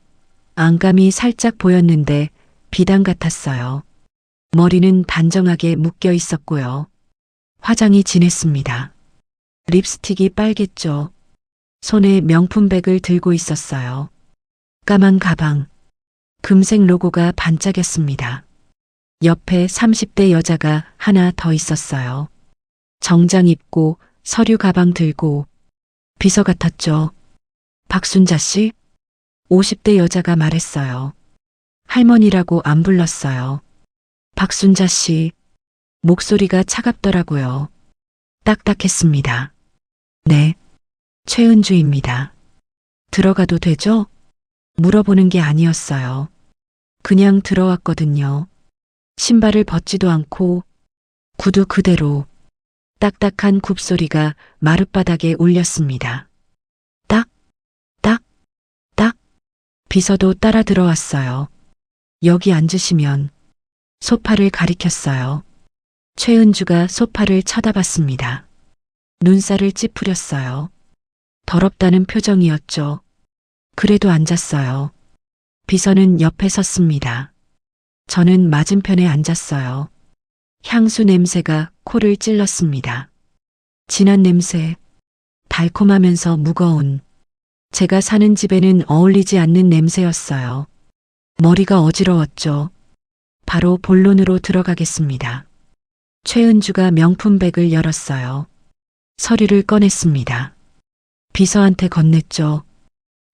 B: 안감이 살짝 보였는데 비단 같았어요. 머리는 단정하게 묶여 있었고요. 화장이 진했습니다. 립스틱이 빨갰죠. 손에 명품백을 들고 있었어요. 까만 가방, 금색 로고가 반짝였습니다. 옆에 30대 여자가 하나 더 있었어요. 정장 입고 서류 가방 들고 비서 같았죠. 박순자 씨? 50대 여자가 말했어요. 할머니라고 안 불렀어요. 박순자 씨. 목소리가 차갑더라고요. 딱딱했습니다. 네. 최은주입니다. 들어가도 되죠? 물어보는 게 아니었어요. 그냥 들어왔거든요. 신발을 벗지도 않고 구두 그대로. 딱딱한 굽소리가 마룻바닥에 울렸습니다. 딱, 딱, 딱. 비서도 따라 들어왔어요. 여기 앉으시면. 소파를 가리켰어요. 최은주가 소파를 쳐다봤습니다. 눈살을 찌푸렸어요. 더럽다는 표정이었죠. 그래도 앉았어요. 비서는 옆에 섰습니다. 저는 맞은편에 앉았어요. 향수 냄새가 코를 찔렀습니다. 진한 냄새, 달콤하면서 무거운, 제가 사는 집에는 어울리지 않는 냄새였어요. 머리가 어지러웠죠. 바로 본론으로 들어가겠습니다. 최은주가 명품백을 열었어요. 서류를 꺼냈습니다. 비서한테 건넸죠.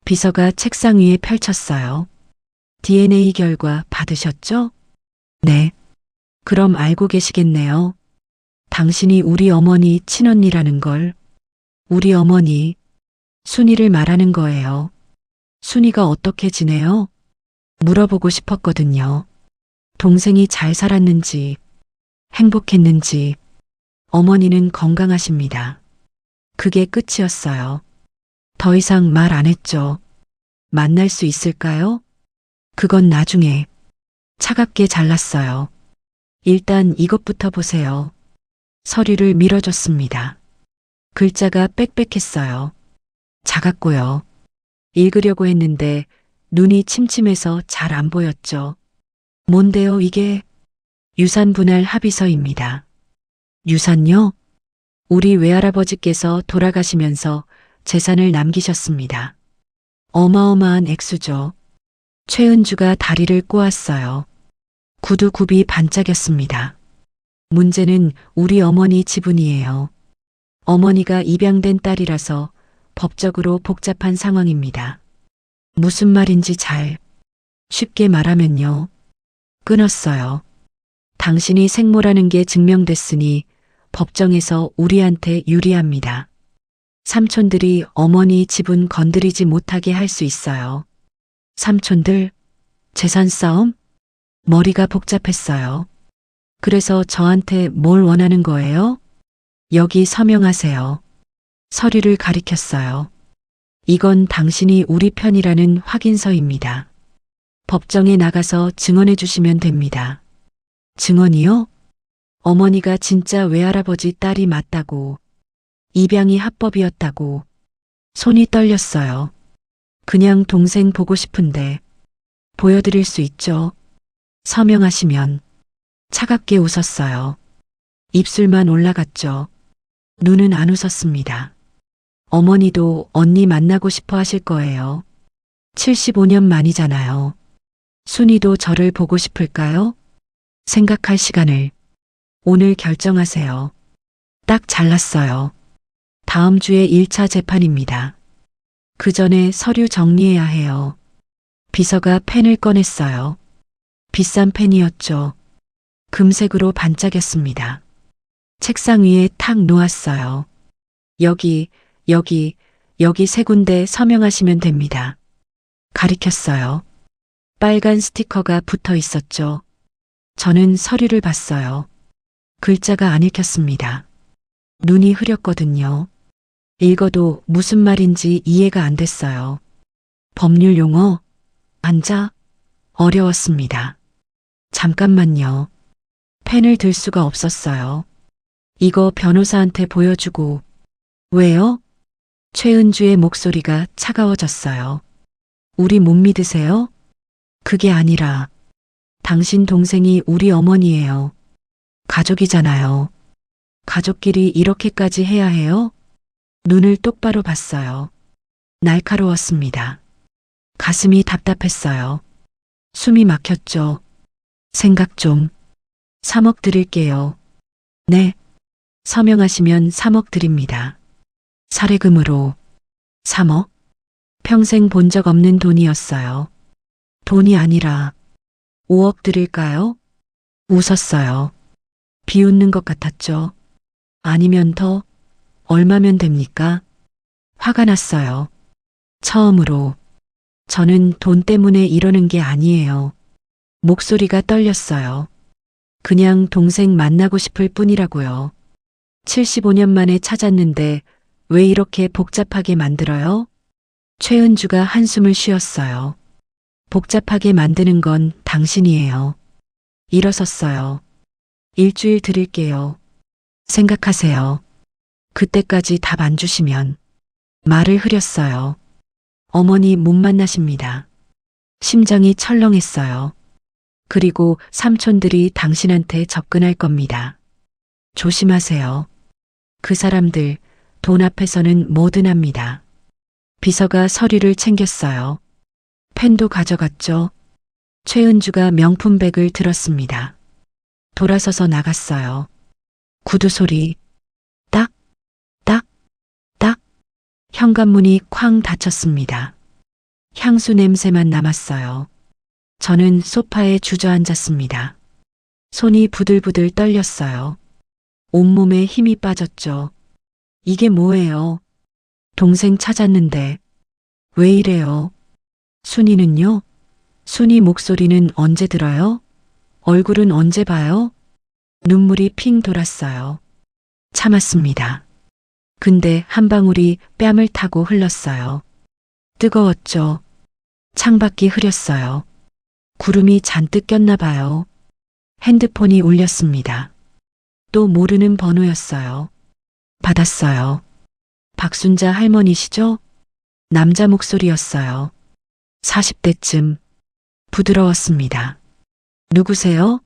B: 비서가 책상 위에 펼쳤어요. DNA 결과 받으셨죠? 네. 그럼 알고 계시겠네요. 당신이 우리 어머니 친언니라는 걸. 우리 어머니, 순이를 말하는 거예요. 순이가 어떻게 지내요? 물어보고 싶었거든요. 동생이 잘 살았는지, 행복했는지. 어머니는 건강하십니다. 그게 끝이었어요. 더 이상 말 안 했죠. 만날 수 있을까요? 그건 나중에. 차갑게 잘랐어요. 일단 이것부터 보세요. 서류를 밀어줬습니다. 글자가 빽빽했어요. 작았고요. 읽으려고 했는데 눈이 침침해서 잘 안 보였죠. 뭔데요, 이게? 유산 분할 합의서입니다. 유산요? 우리 외할아버지께서 돌아가시면서 재산을 남기셨습니다. 어마어마한 액수죠. 최은주가 다리를 꼬았어요. 구두 굽이 반짝였습니다. 문제는 우리 어머니 지분이에요. 어머니가 입양된 딸이라서 법적으로 복잡한 상황입니다. 무슨 말인지 쉽게 말하면요. 끊었어요. 당신이 생모라는 게 증명됐으니 법정에서 우리한테 유리합니다. 삼촌들이 어머니 지분 건드리지 못하게 할 수 있어요. 삼촌들, 재산 싸움? 머리가 복잡했어요. 그래서 저한테 뭘 원하는 거예요? 여기 서명하세요. 서류를 가리켰어요. 이건 당신이 우리 편이라는 확인서입니다. 법정에 나가서 증언해 주시면 됩니다. 증언이요? 어머니가 진짜 외할아버지 딸이 맞다고, 입양이 합법이었다고. 손이 떨렸어요. 그냥 동생 보고 싶은데 보여드릴 수 있죠. 서명하시면. 차갑게 웃었어요. 입술만 올라갔죠. 눈은 안 웃었습니다. 어머니도 언니 만나고 싶어 하실 거예요. 75년 만이잖아요. 순이도 저를 보고 싶을까요? 생각할 시간을. 오늘 결정하세요. 딱 잘랐어요. 다음 주에 1차 재판입니다. 그 전에 서류 정리해야 해요. 비서가 펜을 꺼냈어요. 비싼 펜이었죠. 금색으로 반짝였습니다. 책상 위에 탁 놓았어요. 여기 여기 세 군데 서명하시면 됩니다. 가리켰어요. 빨간 스티커가 붙어 있었죠. 저는 서류를 봤어요. 글자가 안 읽혔습니다. 눈이 흐렸거든요. 읽어도 무슨 말인지 이해가 안 됐어요. 법률 용어? 앉아? 어려웠습니다. 잠깐만요. 펜을 들 수가 없었어요. 이거 변호사한테 보여주고. 왜요? 최은주의 목소리가 차가워졌어요. 우리 못 믿으세요? 그게 아니라 당신 동생이 우리 어머니예요. 가족이잖아요. 가족끼리 이렇게까지 해야 해요? 눈을 똑바로 봤어요. 날카로웠습니다. 가슴이 답답했어요. 숨이 막혔죠. 생각 좀. 3억 드릴게요. 네. 서명하시면 3억 드립니다. 사례금으로 3억? 평생 본 적 없는 돈이었어요. 돈이 아니라 5억 드릴까요? 웃었어요. 비웃는 것 같았죠. 아니면 더? 얼마면 됩니까? 화가 났어요. 처음으로. 저는 돈 때문에 이러는 게 아니에요. 목소리가 떨렸어요. 그냥 동생 만나고 싶을 뿐이라고요. 75년 만에 찾았는데 왜 이렇게 복잡하게 만들어요? 최은주가 한숨을 쉬었어요. 복잡하게 만드는 건 당신이에요. 일어섰어요. 일주일 드릴게요. 생각하세요. 그때까지 답 안 주시면. 말을 흐렸어요. 어머니 못 만나십니다. 심장이 철렁했어요. 그리고 삼촌들이 당신한테 접근할 겁니다. 조심하세요. 그 사람들 돈 앞에서는 뭐든 합니다. 비서가 서류를 챙겼어요. 펜도 가져갔죠. 최은주가 명품백을 들었습니다. 돌아서서 나갔어요. 구두 소리. 딱, 딱, 딱. 현관문이 쾅 닫혔습니다. 향수 냄새만 남았어요. 저는 소파에 주저앉았습니다. 손이 부들부들 떨렸어요. 온몸에 힘이 빠졌죠. 이게 뭐예요? 동생 찾았는데. 왜 이래요? 순이는요? 순이 목소리는 언제 들어요? 얼굴은 언제 봐요? 눈물이 핑 돌았어요. 참았습니다. 근데 한 방울이 뺨을 타고 흘렀어요. 뜨거웠죠. 창밖이 흐렸어요. 구름이 잔뜩 꼈나 봐요. 핸드폰이 울렸습니다. 또 모르는 번호였어요. 받았어요. 박순자 할머니시죠? 남자 목소리였어요. 40대쯤. 부드러웠습니다. 누구세요?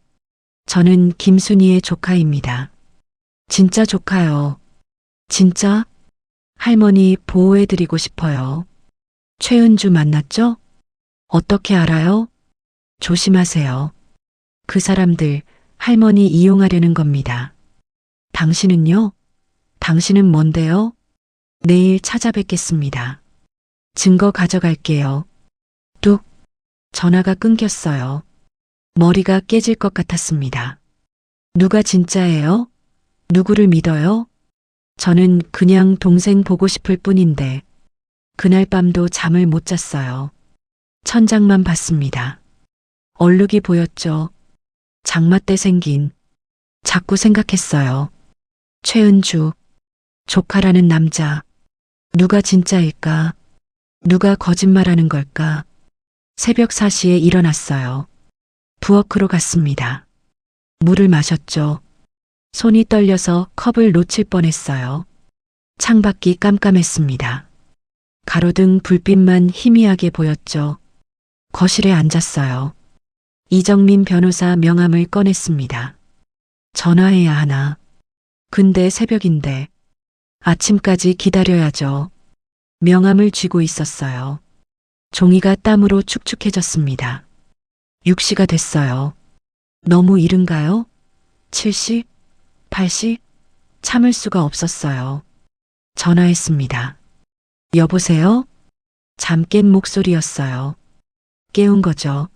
B: 저는 김순이의 조카입니다. 진짜 조카요. 진짜? 할머니 보호해드리고 싶어요. 최은주 만났죠? 어떻게 알아요? 조심하세요. 그 사람들 할머니 이용하려는 겁니다. 당신은요? 당신은 뭔데요? 내일 찾아뵙겠습니다. 증거 가져갈게요. 뚝. 전화가 끊겼어요. 머리가 깨질 것 같았습니다. 누가 진짜예요? 누구를 믿어요? 저는 그냥 동생 보고 싶을 뿐인데 그날 밤도 잠을 못 잤어요. 천장만 봤습니다. 얼룩이 보였죠. 장마 때 생긴. 자꾸 생각했어요. 최은주, 조카라는 남자. 누가 진짜일까? 누가 거짓말하는 걸까? 새벽 4시에 일어났어요. 부엌으로 갔습니다. 물을 마셨죠. 손이 떨려서 컵을 놓칠 뻔했어요. 창밖이 깜깜했습니다. 가로등 불빛만 희미하게 보였죠. 거실에 앉았어요. 이정민 변호사 명함을 꺼냈습니다. 전화해야 하나. 근데 새벽인데 아침까지 기다려야죠. 명함을 쥐고 있었어요. 종이가 땀으로 축축해졌습니다. 6시가 됐어요. 너무 이른가요? 70? 80? 참을 수가 없었어요. 전화했습니다. 여보세요? 잠 깬 목소리였어요. 깨운 거죠.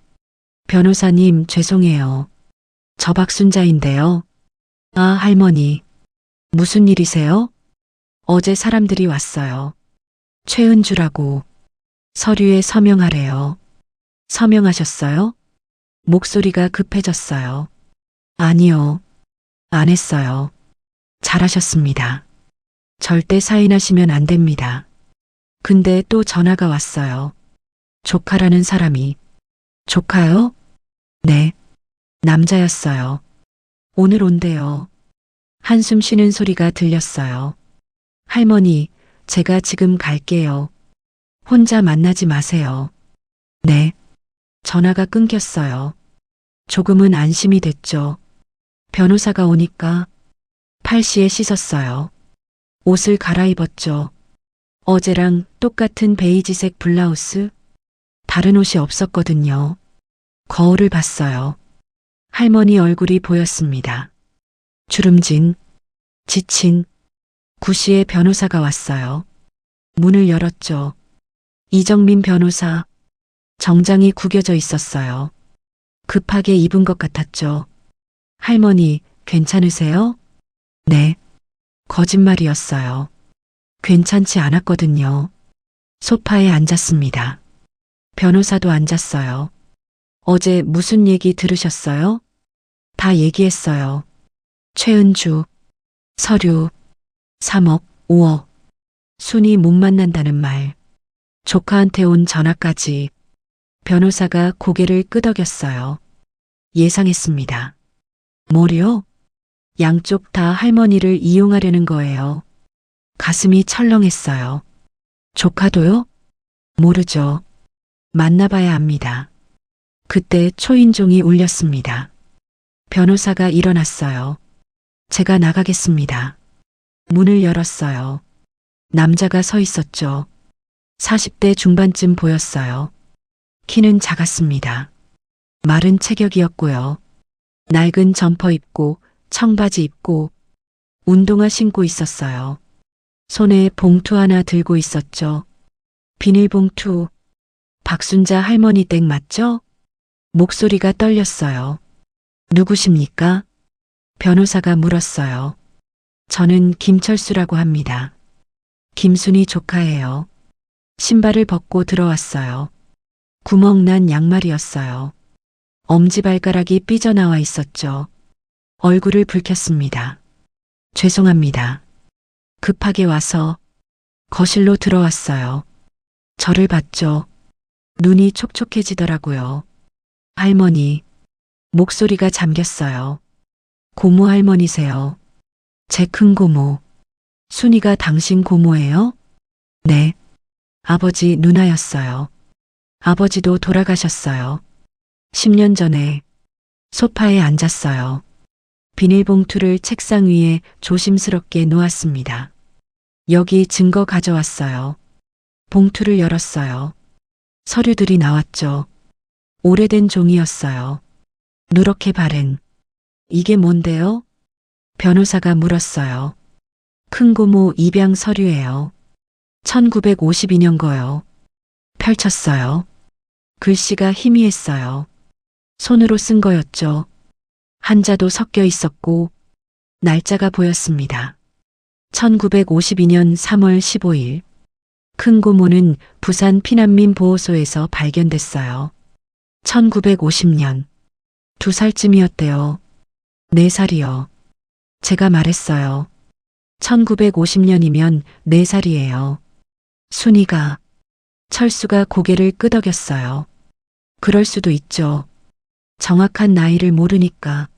B: 변호사님 죄송해요. 저 박순자인데요. 아, 할머니. 무슨 일이세요? 어제 사람들이 왔어요. 최은주라고. 서류에 서명하래요. 서명하셨어요? 목소리가 급해졌어요. 아니요. 안 했어요. 잘하셨습니다. 절대 사인하시면 안 됩니다. 근데 또 전화가 왔어요. 조카라는 사람이. 조카요? 네. 남자였어요. 오늘 온대요. 한숨 쉬는 소리가 들렸어요. 할머니, 제가 지금 갈게요. 혼자 만나지 마세요. 네. 전화가 끊겼어요. 조금은 안심이 됐죠. 변호사가 오니까 팔씨에 씻었어요. 옷을 갈아입었죠. 어제랑 똑같은 베이지색 블라우스? 다른 옷이 없었거든요. 거울을 봤어요. 할머니 얼굴이 보였습니다. 주름진, 지친, 구시의 변호사가 왔어요. 문을 열었죠. 이정민 변호사. 정장이 구겨져 있었어요. 급하게 입은 것 같았죠. 할머니, 괜찮으세요? 네. 거짓말이었어요. 괜찮지 않았거든요. 소파에 앉았습니다. 변호사도 앉았어요. 어제 무슨 얘기 들으셨어요? 다 얘기했어요. 최은주, 서류, 3억, 5억, 순이 못 만난다는 말, 조카한테 온 전화까지. 변호사가 고개를 끄덕였어요. 예상했습니다. 뭐요? 양쪽 다 할머니를 이용하려는 거예요. 가슴이 철렁했어요. 조카도요? 모르죠. 만나봐야 합니다. 그때 초인종이 울렸습니다. 변호사가 일어났어요. 제가 나가겠습니다. 문을 열었어요. 남자가 서 있었죠. 40대 중반쯤 보였어요. 키는 작았습니다. 마른 체격이었고요. 낡은 점퍼 입고 청바지 입고 운동화 신고 있었어요. 손에 봉투 하나 들고 있었죠. 비닐봉투. 박순자 할머니 댁 맞죠? 목소리가 떨렸어요. 누구십니까? 변호사가 물었어요. 저는 김철수라고 합니다. 김순이 조카예요. 신발을 벗고 들어왔어요. 구멍난 양말이었어요. 엄지발가락이 삐져나와 있었죠. 얼굴을 붉혔습니다. 죄송합니다. 급하게 와서 거실로 들어왔어요. 저를 봤죠. 눈이 촉촉해지더라고요. 할머니. 목소리가 잠겼어요. 고모 할머니세요. 제 큰고모. 순이가 당신 고모예요? 네. 아버지 누나였어요. 아버지도 돌아가셨어요. 10년 전에. 소파에 앉았어요. 비닐봉투를 책상 위에 조심스럽게 놓았습니다. 여기 증거 가져왔어요. 봉투를 열었어요. 서류들이 나왔죠. 오래된 종이였어요. 누렇게 바른. 이게 뭔데요? 변호사가 물었어요. 큰고모 입양 서류예요. 1952년 거요. 펼쳤어요. 글씨가 희미했어요. 손으로 쓴 거였죠. 한자도 섞여 있었고 날짜가 보였습니다. 1952년 3월 15일. 큰고모는 부산 피난민 보호소에서 발견됐어요. 1950년. 2살쯤이었대요. 4살이요. 제가 말했어요. 1950년이면 4살이에요. 순이가. 철수가 고개를 끄덕였어요. 그럴 수도 있죠. 정확한 나이를 모르니까.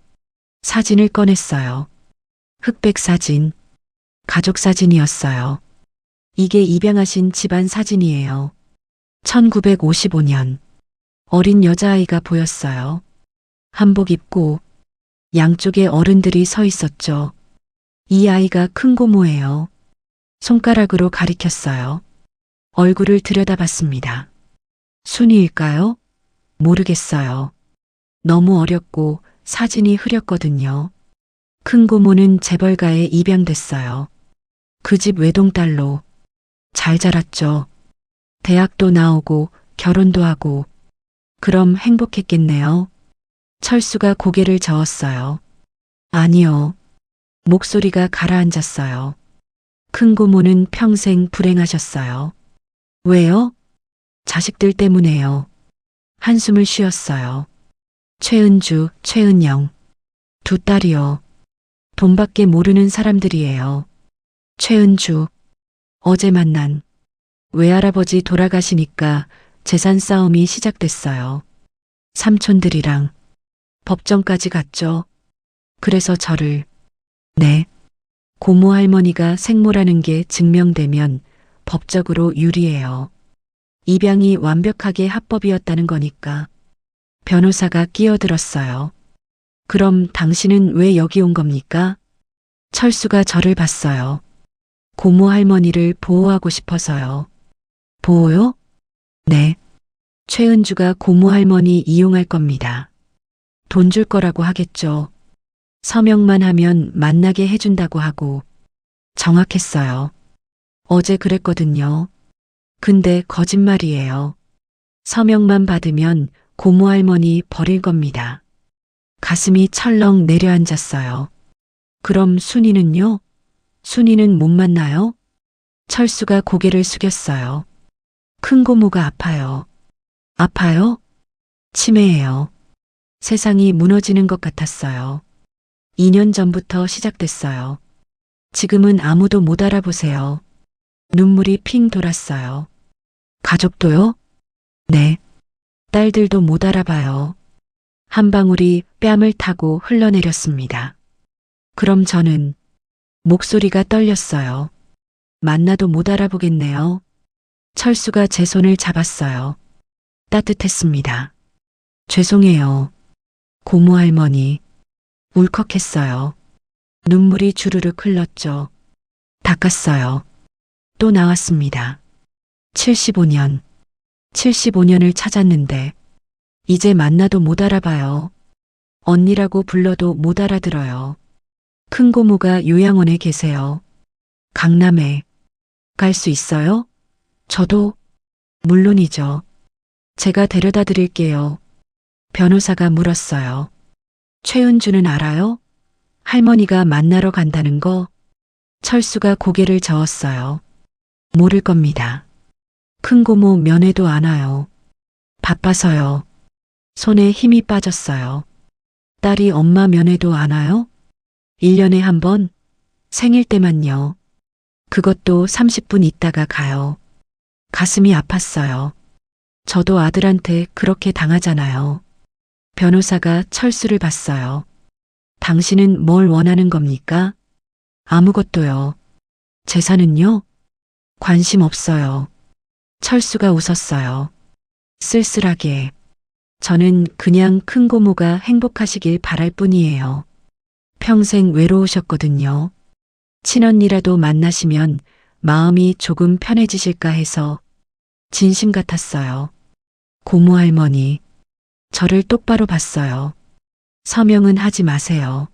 B: 사진을 꺼냈어요. 흑백 사진. 가족 사진이었어요. 이게 입양하신 집안 사진이에요. 1955년. 어린 여자아이가 보였어요. 한복 입고 양쪽에 어른들이 서 있었죠. 이 아이가 큰고모예요. 손가락으로 가리켰어요. 얼굴을 들여다봤습니다. 순이일까요? 모르겠어요. 너무 어렸고 사진이 흐렸거든요. 큰고모는 재벌가에 입양됐어요. 그 집 외동딸로. 잘 자랐죠. 대학도 나오고 결혼도 하고. 그럼 행복했겠네요. 철수가 고개를 저었어요. 아니요. 목소리가 가라앉았어요. 큰고모는 평생 불행하셨어요. 왜요? 자식들 때문에요. 한숨을 쉬었어요. 최은주, 최은영. 두 딸이요. 돈밖에 모르는 사람들이에요. 최은주. 어제 만난 외할아버지 돌아가시니까 재산 싸움이 시작됐어요. 삼촌들이랑 법정까지 갔죠. 그래서 저를, 네. 고모 할머니가 생모라는 게 증명되면 법적으로 유리해요. 입양이 완벽하게 합법이었다는 거니까. 변호사가 끼어들었어요. 그럼 당신은 왜 여기 온 겁니까? 철수가 저를 봤어요. 고모 할머니를 보호하고 싶어서요. 보호요? 네. 최은주가 고모 할머니 이용할 겁니다. 돈 줄 거라고 하겠죠. 서명만 하면 만나게 해준다고 하고. 정확했어요. 어제 그랬거든요. 근데 거짓말이에요. 서명만 받으면 고모 할머니 버릴 겁니다. 가슴이 철렁 내려앉았어요. 그럼 순이는요? 순이는 못 만나요? 철수가 고개를 숙였어요. 큰 고모가 아파요. 아파요? 치매예요. 세상이 무너지는 것 같았어요. 2년 전부터 시작됐어요. 지금은 아무도 못 알아보세요. 눈물이 핑 돌았어요. 가족도요? 네. 딸들도 못 알아봐요. 한 방울이 뺨을 타고 흘러내렸습니다. 그럼 저는 목소리가 떨렸어요. 만나도 못 알아보겠네요. 철수가 제 손을 잡았어요. 따뜻했습니다. 죄송해요. 고모 할머니. 울컥했어요. 눈물이 주르륵 흘렀죠. 닦았어요. 또 나왔습니다. 75년. 75년을 찾았는데 이제 만나도 못 알아봐요. 언니라고 불러도 못 알아들어요. 큰 고모가 요양원에 계세요. 강남에. 갈 수 있어요? 저도? 물론이죠. 제가 데려다 드릴게요. 변호사가 물었어요. 최은주는 알아요? 할머니가 만나러 간다는 거? 철수가 고개를 저었어요. 모를 겁니다. 큰 고모 면회도 안 와요. 바빠서요. 손에 힘이 빠졌어요. 딸이 엄마 면회도 안 와요? 1년에 한 번? 생일 때만요. 그것도 30분 있다가 가요. 가슴이 아팠어요. 저도 아들한테 그렇게 당하잖아요. 변호사가 철수를 봤어요. 당신은 뭘 원하는 겁니까? 아무것도요. 재산은요? 관심 없어요. 철수가 웃었어요. 쓸쓸하게. 저는 그냥 큰 고모가 행복하시길 바랄 뿐이에요. 평생 외로우셨거든요. 친언니라도 만나시면 마음이 조금 편해지실까 해서 진심 같았어요. 고모 할머니. 저를 똑바로 봤어요. 서명은 하지 마세요.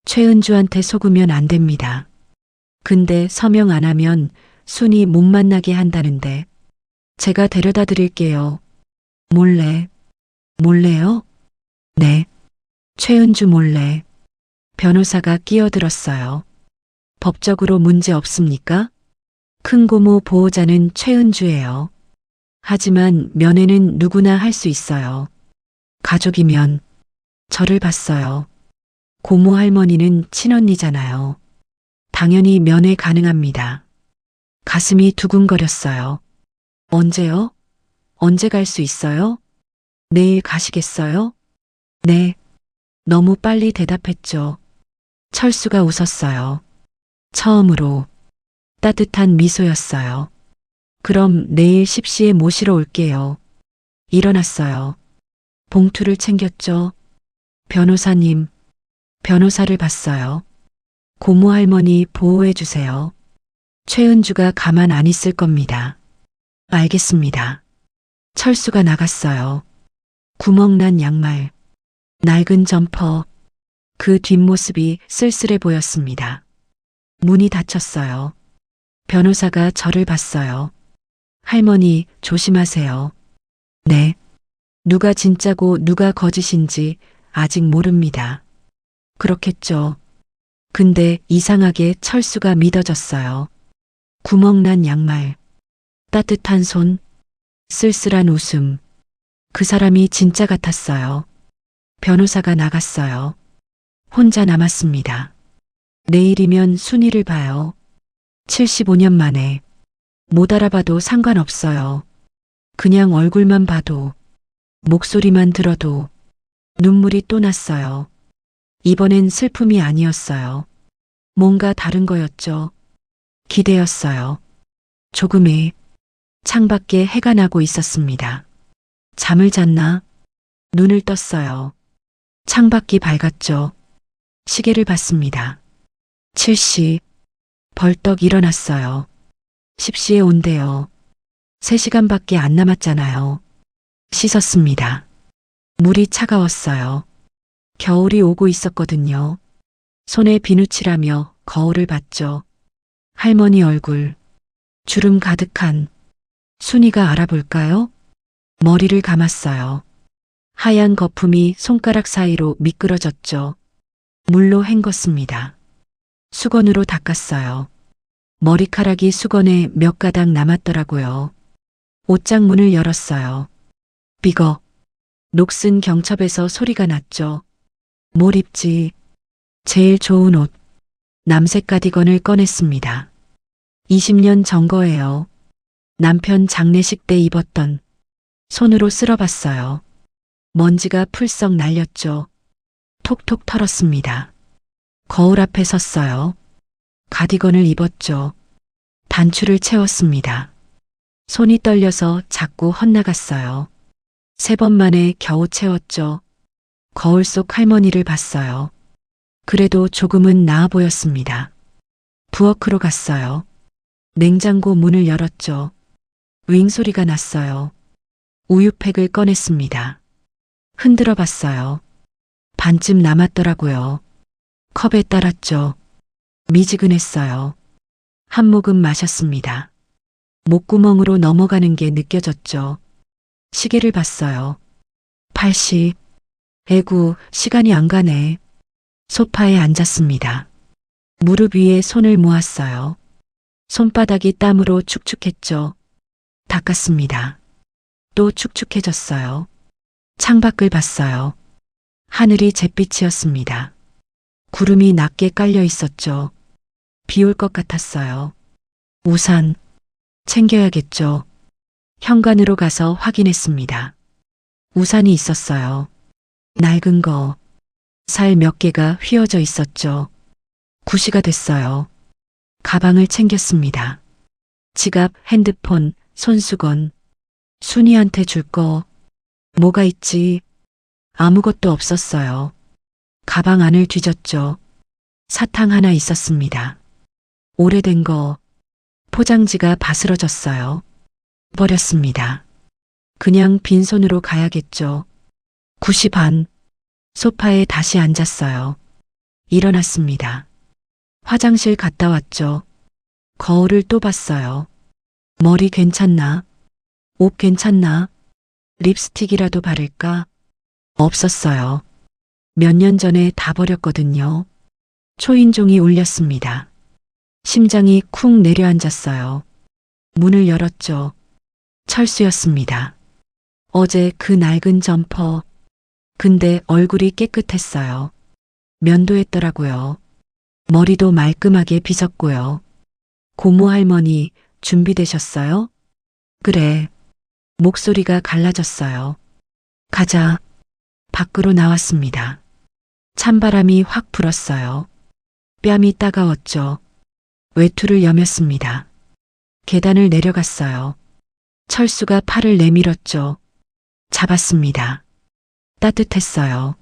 B: 최은주한테 속으면 안 됩니다. 근데 서명 안 하면 순이 못 만나게 한다는데 제가 데려다 드릴게요. 몰래. 몰래요? 네. 최은주 몰래. 변호사가 끼어들었어요. 법적으로 문제 없습니까? 큰 고모 보호자는 최은주예요. 하지만 면회는 누구나 할 수 있어요. 가족이면. 저를 봤어요. 고모 할머니는 친언니잖아요. 당연히 면회 가능합니다. 가슴이 두근거렸어요. 언제요? 언제 갈 수 있어요? 내일 가시겠어요? 네. 너무 빨리 대답했죠. 철수가 웃었어요. 처음으로 따뜻한 미소였어요. 그럼 내일 10시에 모시러 올게요. 일어났어요. 봉투를 챙겼죠. 변호사님. 변호사를 봤어요. 고모 할머니 보호해 주세요. 최은주가 가만 안 있을 겁니다. 알겠습니다. 철수가 나갔어요. 구멍난 양말, 낡은 점퍼, 그 뒷모습이 쓸쓸해 보였습니다. 문이 닫혔어요. 변호사가 저를 봤어요. 할머니, 조심하세요. 네. 누가 진짜고 누가 거짓인지 아직 모릅니다. 그렇겠죠. 근데 이상하게 철수가 믿어졌어요. 구멍난 양말. 따뜻한 손, 쓸쓸한 웃음. 그 사람이 진짜 같았어요. 변호사가 나갔어요. 혼자 남았습니다. 내일이면 순이를 봐요. 75년 만에. 못 알아봐도 상관없어요. 그냥 얼굴만 봐도, 목소리만 들어도 눈물이 또 났어요. 이번엔 슬픔이 아니었어요. 뭔가 다른 거였죠. 기대였어요. 조금의 창밖에 해가 나고 있었습니다. 잠을 잤나? 눈을 떴어요. 창밖이 밝았죠. 시계를 봤습니다. 7시. 벌떡 일어났어요. 10시에 온대요. 3시간밖에 안 남았잖아요. 씻었습니다. 물이 차가웠어요. 겨울이 오고 있었거든요. 손에 비누칠하며 거울을 봤죠. 할머니 얼굴. 주름 가득한. 순이가 알아볼까요? 머리를 감았어요. 하얀 거품이 손가락 사이로 미끄러졌죠. 물로 헹궜습니다. 수건으로 닦았어요. 머리카락이 수건에 몇 가닥 남았더라고요. 옷장 문을 열었어요. 삐걱. 녹슨 경첩에서 소리가 났죠. 뭘 입지? 제일 좋은 옷. 남색 가디건을 꺼냈습니다. 20년 전 거예요. 남편 장례식 때 입었던. 손으로 쓸어봤어요. 먼지가 풀썩 날렸죠. 톡톡 털었습니다. 거울 앞에 섰어요. 가디건을 입었죠. 단추를 채웠습니다. 손이 떨려서 자꾸 헛나갔어요. 3번 만에 겨우 채웠죠. 거울 속 할머니를 봤어요. 그래도 조금은 나아 보였습니다. 부엌으로 갔어요. 냉장고 문을 열었죠. 윙 소리가 났어요. 우유팩을 꺼냈습니다. 흔들어 봤어요. 반쯤 남았더라고요. 컵에 따랐죠. 미지근했어요. 한 모금 마셨습니다. 목구멍으로 넘어가는 게 느껴졌죠. 시계를 봤어요. 8시. 에구, 시간이 안 가네. 소파에 앉았습니다. 무릎 위에 손을 모았어요. 손바닥이 땀으로 축축했죠. 닦았습니다. 또 축축해졌어요. 창밖을 봤어요. 하늘이 잿빛이었습니다. 구름이 낮게 깔려 있었죠. 비 올 것 같았어요. 우산 챙겨야겠죠. 현관으로 가서 확인했습니다. 우산이 있었어요. 낡은 거, 살 몇 개가 휘어져 있었죠. 9시가 됐어요. 가방을 챙겼습니다. 지갑, 핸드폰, 손수건. 순이한테 줄 거. 뭐가 있지? 아무것도 없었어요. 가방 안을 뒤졌죠. 사탕 하나 있었습니다. 오래된 거. 포장지가 바스러졌어요. 버렸습니다. 그냥 빈손으로 가야겠죠. 9시 반. 소파에 다시 앉았어요. 일어났습니다. 화장실 갔다 왔죠. 거울을 또 봤어요. 머리 괜찮나? 옷 괜찮나? 립스틱이라도 바를까? 없었어요. 몇 년 전에 다 버렸거든요. 초인종이 울렸습니다. 심장이 쿵 내려앉았어요. 문을 열었죠. 철수였습니다. 어제 그 낡은 점퍼. 근데 얼굴이 깨끗했어요. 면도했더라고요. 머리도 말끔하게 빗었고요. 고모 할머니 준비되셨어요? 그래. 목소리가 갈라졌어요. 가자. 밖으로 나왔습니다. 찬바람이 확 불었어요. 뺨이 따가웠죠. 외투를 여몄습니다. 계단을 내려갔어요. 철수가 팔을 내밀었죠. 잡았습니다. 따뜻했어요.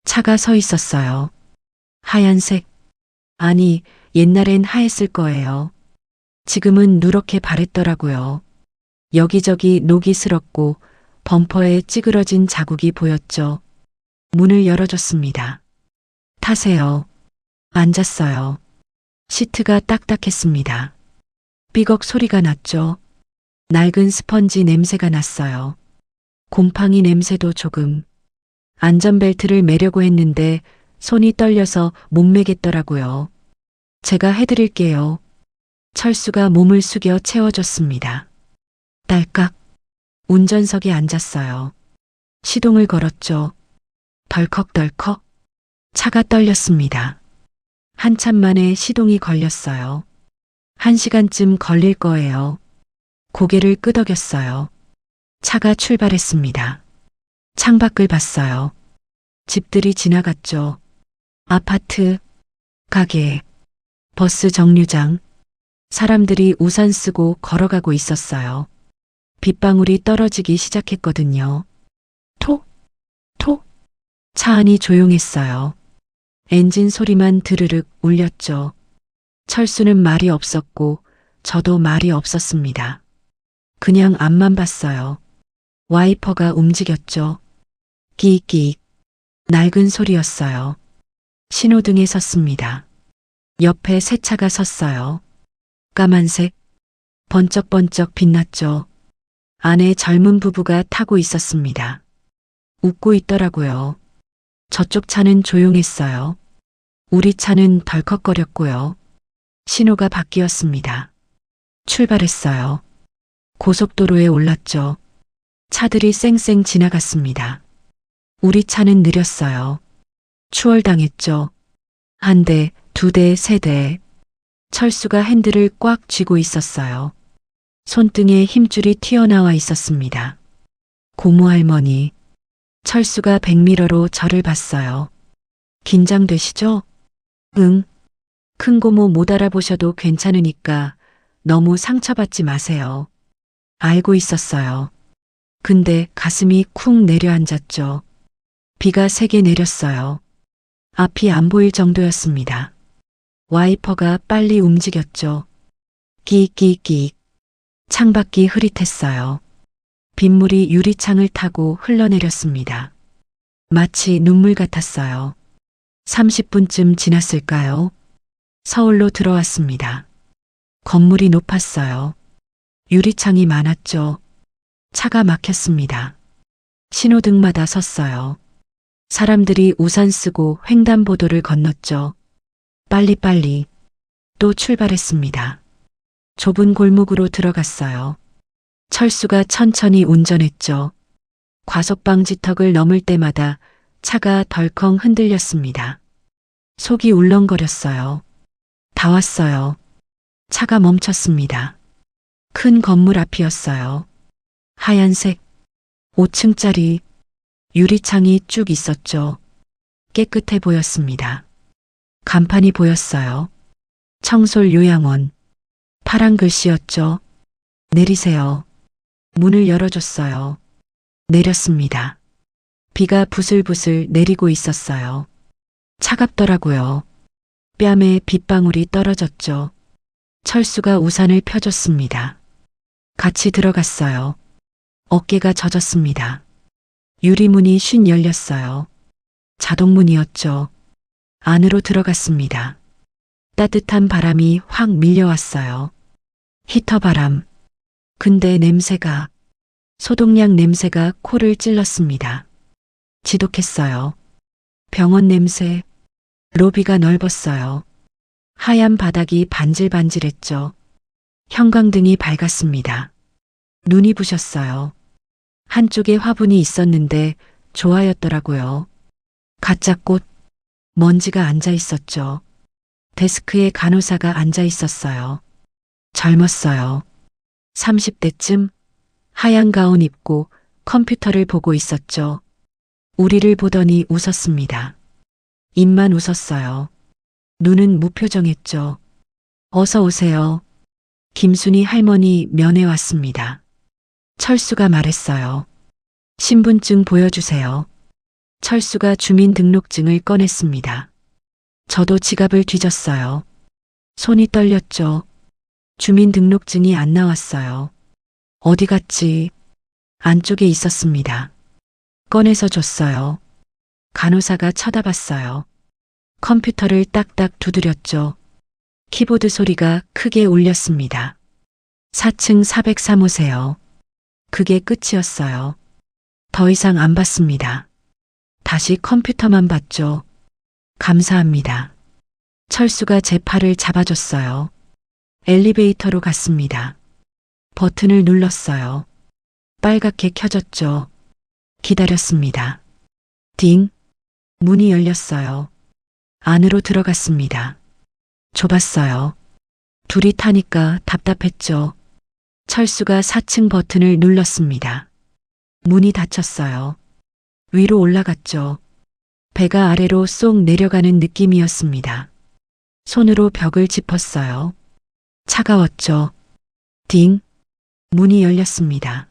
B: 차가 서 있었어요. 하얀색. 아니, 옛날엔 하였을 거예요. 지금은 누렇게 바랬더라고요. 여기저기 녹이 슬었고 범퍼에 찌그러진 자국이 보였죠. 문을 열어줬습니다. 타세요. 앉았어요. 시트가 딱딱했습니다. 삐걱 소리가 났죠. 낡은 스펀지 냄새가 났어요. 곰팡이 냄새도 조금. 안전벨트를 매려고 했는데 손이 떨려서 못 매겠더라고요. 제가 해드릴게요. 철수가 몸을 숙여 채워줬습니다. 딸깍. 운전석에 앉았어요. 시동을 걸었죠. 덜컥덜컥. 차가 떨렸습니다. 한참 만에 시동이 걸렸어요. 1시간쯤 걸릴 거예요. 고개를 끄덕였어요. 차가 출발했습니다. 창밖을 봤어요. 집들이 지나갔죠. 아파트, 가게, 버스 정류장. 사람들이 우산 쓰고 걸어가고 있었어요. 빗방울이 떨어지기 시작했거든요. 톡, 톡. 차 안이 조용했어요. 엔진 소리만 드르륵 울렸죠. 철수는 말이 없었고 저도 말이 없었습니다. 그냥 앞만 봤어요. 와이퍼가 움직였죠. 끼익끼익. 낡은 소리였어요. 신호등에 섰습니다. 옆에 새 차가 섰어요. 까만색. 번쩍번쩍 빛났죠. 안에 젊은 부부가 타고 있었습니다. 웃고 있더라고요. 저쪽 차는 조용했어요. 우리 차는 덜컥거렸고요. 신호가 바뀌었습니다. 출발했어요. 고속도로에 올랐죠. 차들이 쌩쌩 지나갔습니다. 우리 차는 느렸어요. 추월당했죠. 한 대, 두 대, 세 대. 철수가 핸들을 꽉 쥐고 있었어요. 손등에 힘줄이 튀어나와 있었습니다. 고모 할머니. 철수가 백미러로 저를 봤어요. 긴장되시죠? 응. 큰 고모 못 알아보셔도 괜찮으니까 너무 상처받지 마세요. 알고 있었어요. 근데 가슴이 쿵 내려앉았죠. 비가 세게 내렸어요. 앞이 안 보일 정도였습니다. 와이퍼가 빨리 움직였죠. 끼익끼익. 창밖이 흐릿했어요. 빗물이 유리창을 타고 흘러내렸습니다. 마치 눈물 같았어요. 30분쯤 지났을까요? 서울로 들어왔습니다. 건물이 높았어요. 유리창이 많았죠. 차가 막혔습니다. 신호등마다 섰어요. 사람들이 우산 쓰고 횡단보도를 건넜죠. 빨리빨리. 또 출발했습니다. 좁은 골목으로 들어갔어요. 철수가 천천히 운전했죠. 과속방지턱을 넘을 때마다 차가 덜컹 흔들렸습니다. 속이 울렁거렸어요. 다 왔어요. 차가 멈췄습니다. 큰 건물 앞이었어요. 하얀색 5층짜리 유리창이 쭉 있었죠. 깨끗해 보였습니다. 간판이 보였어요. 청솔 요양원. 파란 글씨였죠. 내리세요. 문을 열어줬어요. 내렸습니다. 비가 부슬부슬 내리고 있었어요. 차갑더라고요. 뺨에 빗방울이 떨어졌죠. 철수가 우산을 펴줬습니다. 같이 들어갔어요. 어깨가 젖었습니다. 유리문이 쉰 열렸어요. 자동문이었죠. 안으로 들어갔습니다. 따뜻한 바람이 확 밀려왔어요. 히터 바람. 근데 냄새가, 소독약 냄새가 코를 찔렀습니다. 지독했어요. 병원 냄새. 로비가 넓었어요. 하얀 바닥이 반질반질했죠. 형광등이 밝았습니다. 눈이 부셨어요. 한쪽에 화분이 있었는데 좋아였더라고요. 가짜 꽃. 먼지가 앉아 있었죠. 데스크에 간호사가 앉아 있었어요. 젊었어요. 30대쯤 하얀 가운 입고 컴퓨터를 보고 있었죠. 우리를 보더니 웃었습니다. 입만 웃었어요. 눈은 무표정했죠. 어서 오세요. 김순희 할머니 면회 왔습니다. 철수가 말했어요. 신분증 보여주세요. 철수가 주민등록증을 꺼냈습니다. 저도 지갑을 뒤졌어요. 손이 떨렸죠. 주민등록증이 안 나왔어요. 어디 갔지? 안쪽에 있었습니다. 꺼내서 줬어요. 간호사가 쳐다봤어요. 컴퓨터를 딱딱 두드렸죠. 키보드 소리가 크게 울렸습니다. 4층 403호세요. 그게 끝이었어요. 더 이상 안 봤습니다. 다시 컴퓨터만 봤죠. 감사합니다. 철수가 제 팔을 잡아줬어요. 엘리베이터로 갔습니다. 버튼을 눌렀어요. 빨갛게 켜졌죠. 기다렸습니다. 딩! 문이 열렸어요. 안으로 들어갔습니다. 좁았어요. 둘이 타니까 답답했죠. 철수가 4층 버튼을 눌렀습니다. 문이 닫혔어요. 위로 올라갔죠. 배가 아래로 쏙 내려가는 느낌이었습니다. 손으로 벽을 짚었어요. 차가웠죠. 딩! 문이 열렸습니다.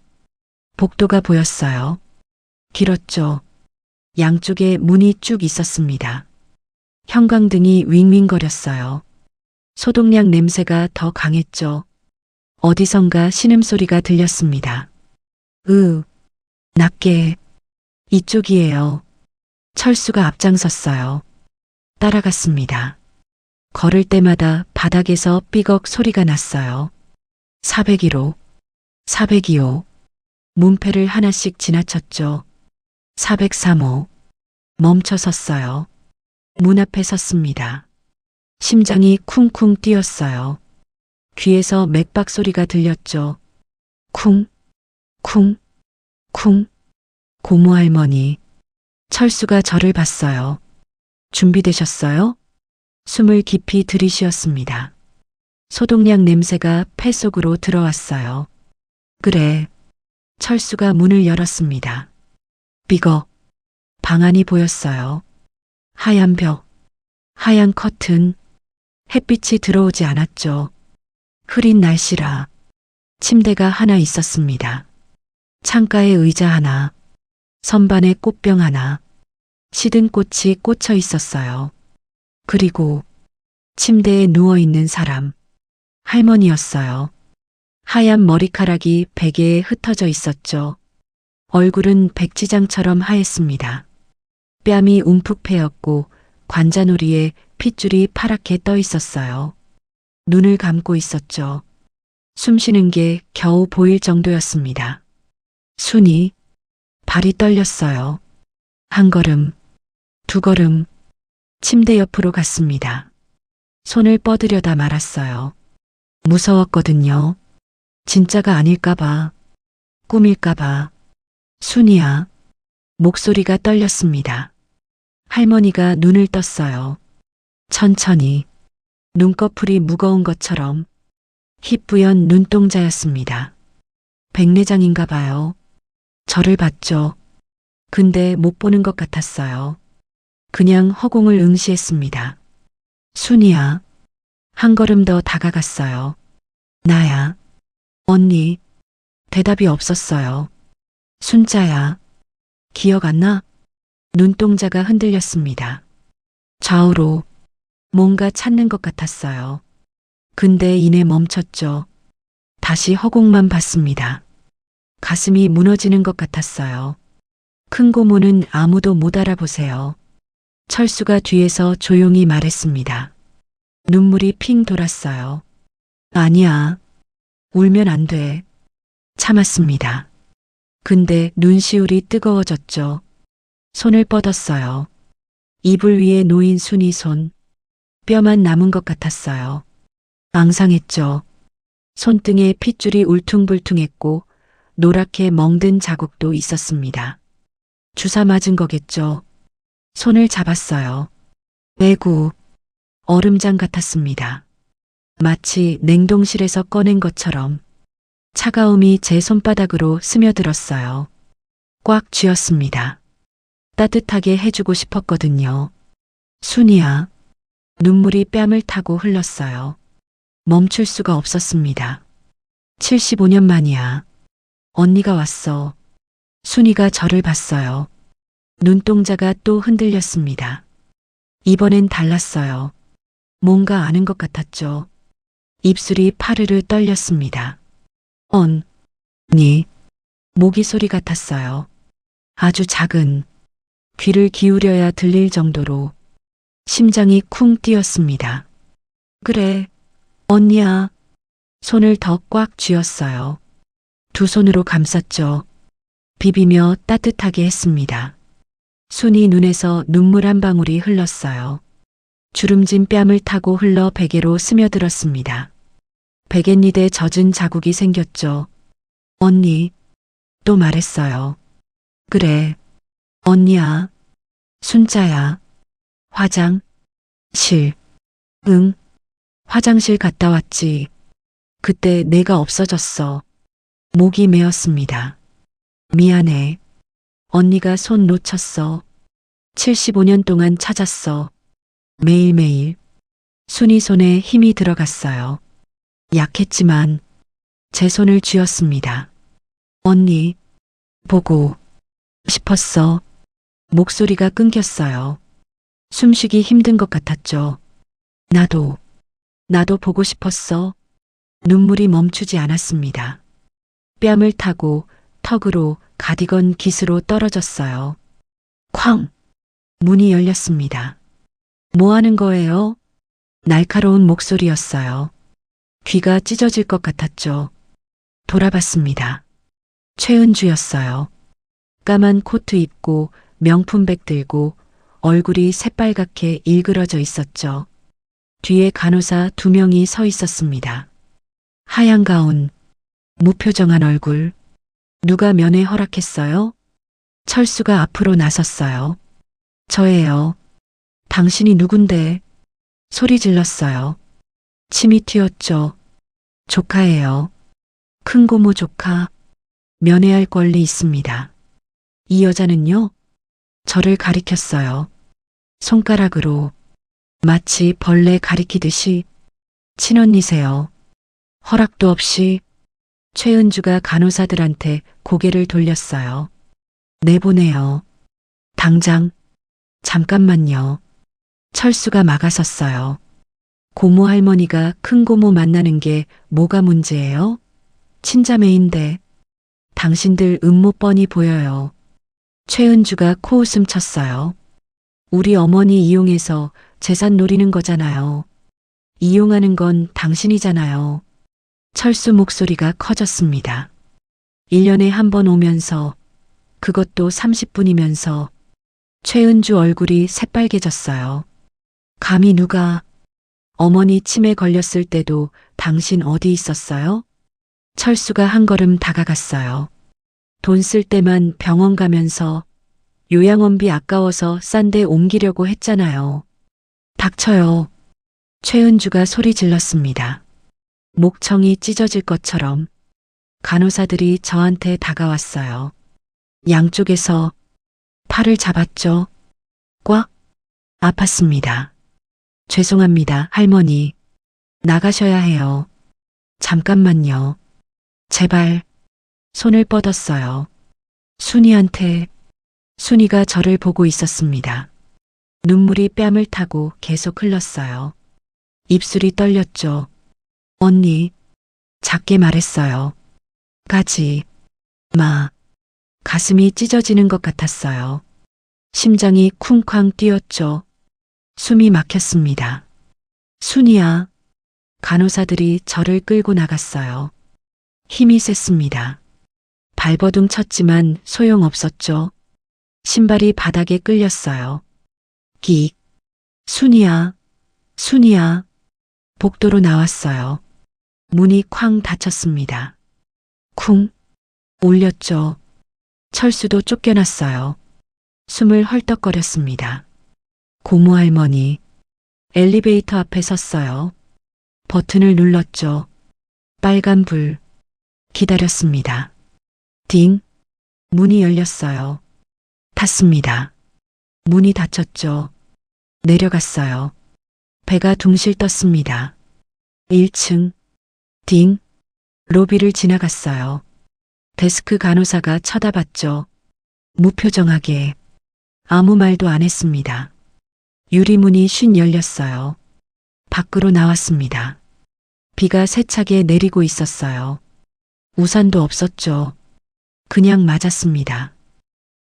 B: 복도가 보였어요. 길었죠. 양쪽에 문이 쭉 있었습니다. 형광등이 윙윙거렸어요. 소독약 냄새가 더 강했죠. 어디선가 신음소리가 들렸습니다. 낮게. 이쪽이에요. 철수가 앞장섰어요. 따라갔습니다. 걸을 때마다 바닥에서 삐걱 소리가 났어요. 402호, 402호. 문패를 하나씩 지나쳤죠. 403호. 멈춰 섰어요. 문 앞에 섰습니다. 심장이 쿵쿵 뛰었어요. 귀에서 맥박 소리가 들렸죠. 쿵, 쿵, 쿵. 고모 할머니. 철수가 저를 봤어요. 준비되셨어요? 숨을 깊이 들이쉬었습니다. 소독약 냄새가 폐 속으로 들어왔어요. 그래. 철수가 문을 열었습니다. 삐걱. 방 안이 보였어요. 하얀 벽, 하얀 커튼. 햇빛이 들어오지 않았죠. 흐린 날씨라 침대가 하나 있었습니다. 창가에 의자 하나, 선반에 꽃병 하나, 시든 꽃이 꽂혀 있었어요. 그리고 침대에 누워있는 사람, 할머니였어요. 하얀 머리카락이 베개에 흩어져 있었죠. 얼굴은 백지장처럼 하였습니다. 뺨이 움푹 패였고 관자놀이에 핏줄이 파랗게 떠 있었어요. 눈을 감고 있었죠. 숨 쉬는 게 겨우 보일 정도였습니다. 순이 발이 떨렸어요. 한 걸음, 두 걸음, 침대 옆으로 갔습니다. 손을 뻗으려다 말았어요. 무서웠거든요. 진짜가 아닐까봐, 꿈일까봐. 순이야. 목소리가 떨렸습니다. 할머니가 눈을 떴어요. 천천히, 눈꺼풀이 무거운 것처럼 희뿌연 눈동자였습니다. 백내장인가 봐요. 저를 봤죠. 근데 못 보는 것 같았어요. 그냥 허공을 응시했습니다. 순이야. 한 걸음 더 다가갔어요. 나야. 언니. 대답이 없었어요. 순자야. 기억 안 나? 눈동자가 흔들렸습니다. 좌우로 뭔가 찾는 것 같았어요. 근데 이내 멈췄죠. 다시 허공만 봤습니다. 가슴이 무너지는 것 같았어요. 큰 고모는 아무도 못 알아보세요. 철수가 뒤에서 조용히 말했습니다. 눈물이 핑 돌았어요. 아니야. 울면 안 돼. 참았습니다. 근데 눈시울이 뜨거워졌죠. 손을 뻗었어요. 이불 위에 놓인 순이 손. 뼈만 남은 것 같았어요. 앙상했죠. 손등에 핏줄이 울퉁불퉁했고 노랗게 멍든 자국도 있었습니다. 주사 맞은 거겠죠. 손을 잡았어요. 애구, 얼음장 같았습니다. 마치 냉동실에서 꺼낸 것처럼 차가움이 제 손바닥으로 스며들었어요. 꽉 쥐었습니다. 따뜻하게 해주고 싶었거든요. 순이야. 눈물이 뺨을 타고 흘렀어요. 멈출 수가 없었습니다. 75년 만이야. 언니가 왔어. 순이가 저를 봤어요. 눈동자가 또 흔들렸습니다. 이번엔 달랐어요. 뭔가 아는 것 같았죠. 입술이 파르르 떨렸습니다. 언니. 모기 소리 같았어요. 아주 작은, 귀를 기울여야 들릴 정도로 심장이 쿵 뛰었습니다. 그래, 언니야. 손을 더 꽉 쥐었어요. 두 손으로 감쌌죠. 비비며 따뜻하게 했습니다. 순이 눈에서 눈물 한 방울이 흘렀어요. 주름진 뺨을 타고 흘러 베개로 스며들었습니다. 베갯니에 젖은 자국이 생겼죠. 언니, 또 말했어요. 그래, 언니야, 순자야, 화장실, 응, 화장실 갔다 왔지. 그때 내가 없어졌어. 목이 메었습니다. 미안해. 언니가 손 놓쳤어. 75년 동안 찾았어. 매일매일. 순이 손에 힘이 들어갔어요. 약했지만 제 손을 쥐었습니다. 언니, 보고 싶었어. 목소리가 끊겼어요. 숨쉬기 힘든 것 같았죠. 나도 보고 싶었어. 눈물이 멈추지 않았습니다. 뺨을 타고 턱으로 가디건 깃으로 떨어졌어요. 쾅! 문이 열렸습니다. 뭐 하는 거예요? 날카로운 목소리였어요. 귀가 찢어질 것 같았죠. 돌아봤습니다. 최은주였어요. 까만 코트 입고 명품백 들고 얼굴이 새빨갛게 일그러져 있었죠. 뒤에 간호사 2명이 서 있었습니다. 하얀 가운, 무표정한 얼굴. 누가 면회 허락했어요? 철수가 앞으로 나섰어요. 저예요. 당신이 누군데? 소리 질렀어요. 침이 튀었죠. 조카예요. 큰 고모 조카. 면회할 권리 있습니다. 이 여자는요? 저를 가리켰어요. 손가락으로 마치 벌레 가리키듯이 친언니세요. 허락도 없이 최은주가 간호사들한테 고개를 돌렸어요. 내보내요. 당장. 잠깐만요. 철수가 막아섰어요. 고모 할머니가 큰 고모 만나는 게 뭐가 문제예요? 친자매인데. 당신들 음모 뻔히 보여요. 최은주가 코웃음 쳤어요. 우리 어머니 이용해서 재산 노리는 거잖아요. 이용하는 건 당신이잖아요. 철수 목소리가 커졌습니다. 1년에 한 번 오면서, 그것도 30분이면서 최은주 얼굴이 새빨개졌어요. 감히 누가, 어머니 치매 걸렸을 때도 당신 어디 있었어요? 철수가 한 걸음 다가갔어요. 돈 쓸 때만 병원 가면서 요양원비 아까워서 싼 데 옮기려고 했잖아요. 닥쳐요. 최은주가 소리 질렀습니다. 목청이 찢어질 것처럼 간호사들이 저한테 다가왔어요. 양쪽에서 팔을 잡았죠. 꽉. 아팠습니다. 죄송합니다, 할머니. 나가셔야 해요. 잠깐만요. 제발. 손을 뻗었어요. 순이한테. 순이가 저를 보고 있었습니다. 눈물이 뺨을 타고 계속 흘렀어요. 입술이 떨렸죠. 언니. 작게 말했어요. 가지 마. 가슴이 찢어지는 것 같았어요. 심장이 쿵쾅 뛰었죠. 숨이 막혔습니다. 순이야. 간호사들이 저를 끌고 나갔어요. 힘이 셌습니다. 발버둥 쳤지만 소용없었죠. 신발이 바닥에 끌렸어요. 끽. 순이야. 순이야. 복도로 나왔어요. 문이 쾅 닫혔습니다. 쿵. 울렸죠. 철수도 쫓겨났어요. 숨을 헐떡거렸습니다. 고모 할머니. 엘리베이터 앞에 섰어요. 버튼을 눌렀죠. 빨간 불. 기다렸습니다. 딩. 문이 열렸어요. 탔습니다. 문이 닫혔죠. 내려갔어요. 배가 둥실 떴습니다. 1층. 딩. 로비를 지나갔어요. 데스크 간호사가 쳐다봤죠. 무표정하게. 아무 말도 안 했습니다. 유리문이 쉰 열렸어요. 밖으로 나왔습니다. 비가 세차게 내리고 있었어요. 우산도 없었죠. 그냥 맞았습니다.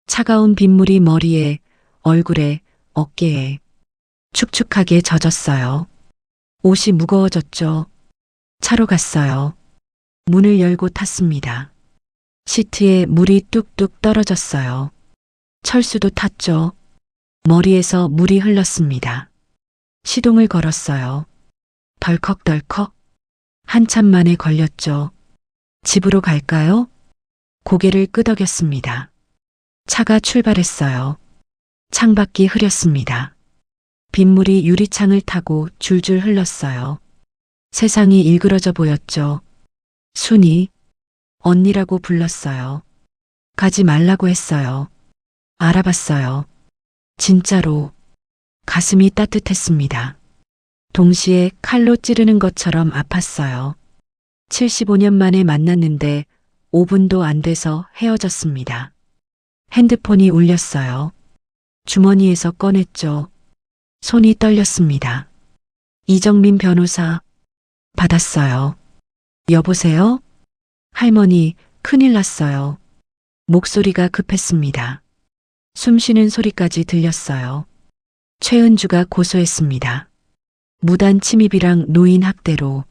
B: 차가운 빗물이 머리에, 얼굴에, 어깨에 축축하게 젖었어요. 옷이 무거워졌죠. 차로 갔어요. 문을 열고 탔습니다. 시트에 물이 뚝뚝 떨어졌어요. 철수도 탔죠. 머리에서 물이 흘렀습니다. 시동을 걸었어요. 덜컥덜컥. 한참 만에 걸렸죠. 집으로 갈까요? 고개를 끄덕였습니다. 차가 출발했어요. 창밖이 흐렸습니다. 빗물이 유리창을 타고 줄줄 흘렀어요. 세상이 일그러져 보였죠. 순이 언니라고 불렀어요. 가지 말라고 했어요. 알아봤어요. 진짜로 가슴이 따뜻했습니다. 동시에 칼로 찌르는 것처럼 아팠어요. 75년 만에 만났는데 5분도 안 돼서 헤어졌습니다. 핸드폰이 울렸어요. 주머니에서 꺼냈죠. 손이 떨렸습니다. 이정민 변호사 받았어요. 여보세요? 할머니, 큰일 났어요. 목소리가 급했습니다. 숨쉬는 소리까지 들렸어요. 최은주가 고소했습니다. 무단 침입이랑 노인 학대로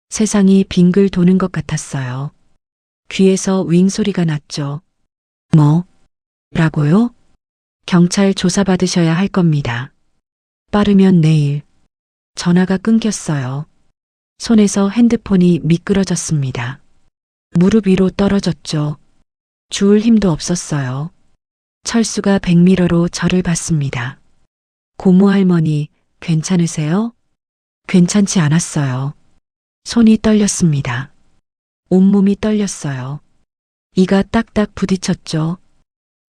B: 세상이 빙글 도는 것 같았어요. 귀에서 윙 소리가 났죠. 뭐? 라고요? 경찰 조사받으셔야 할 겁니다. 빠르면 내일. 전화가 끊겼어요. 손에서 핸드폰이 미끄러졌습니다. 무릎 위로 떨어졌죠. 주울 힘도 없었어요. 철수가 백미러로 저를 봤습니다. 고모 할머니, 괜찮으세요? 괜찮지 않았어요. 손이 떨렸습니다. 온몸이 떨렸어요. 이가 딱딱 부딪혔죠.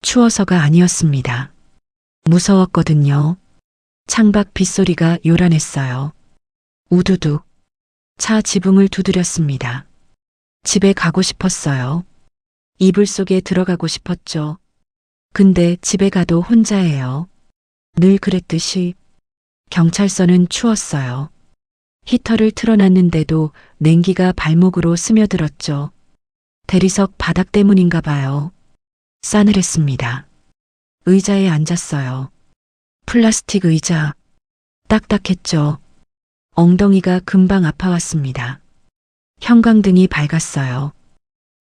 B: 추워서가 아니었습니다. 무서웠거든요. 창밖 빗소리가 요란했어요. 우두둑. 차 지붕을 두드렸습니다. 집에 가고 싶었어요. 이불 속에 들어가고 싶었죠. 근데 집에 가도 혼자예요. 늘 그랬듯이. 경찰서는 추웠어요. 히터를 틀어놨는데도 냉기가 발목으로 스며들었죠. 대리석 바닥 때문인가 봐요. 싸늘했습니다. 의자에 앉았어요. 플라스틱 의자. 딱딱했죠. 엉덩이가 금방 아파왔습니다. 형광등이 밝았어요.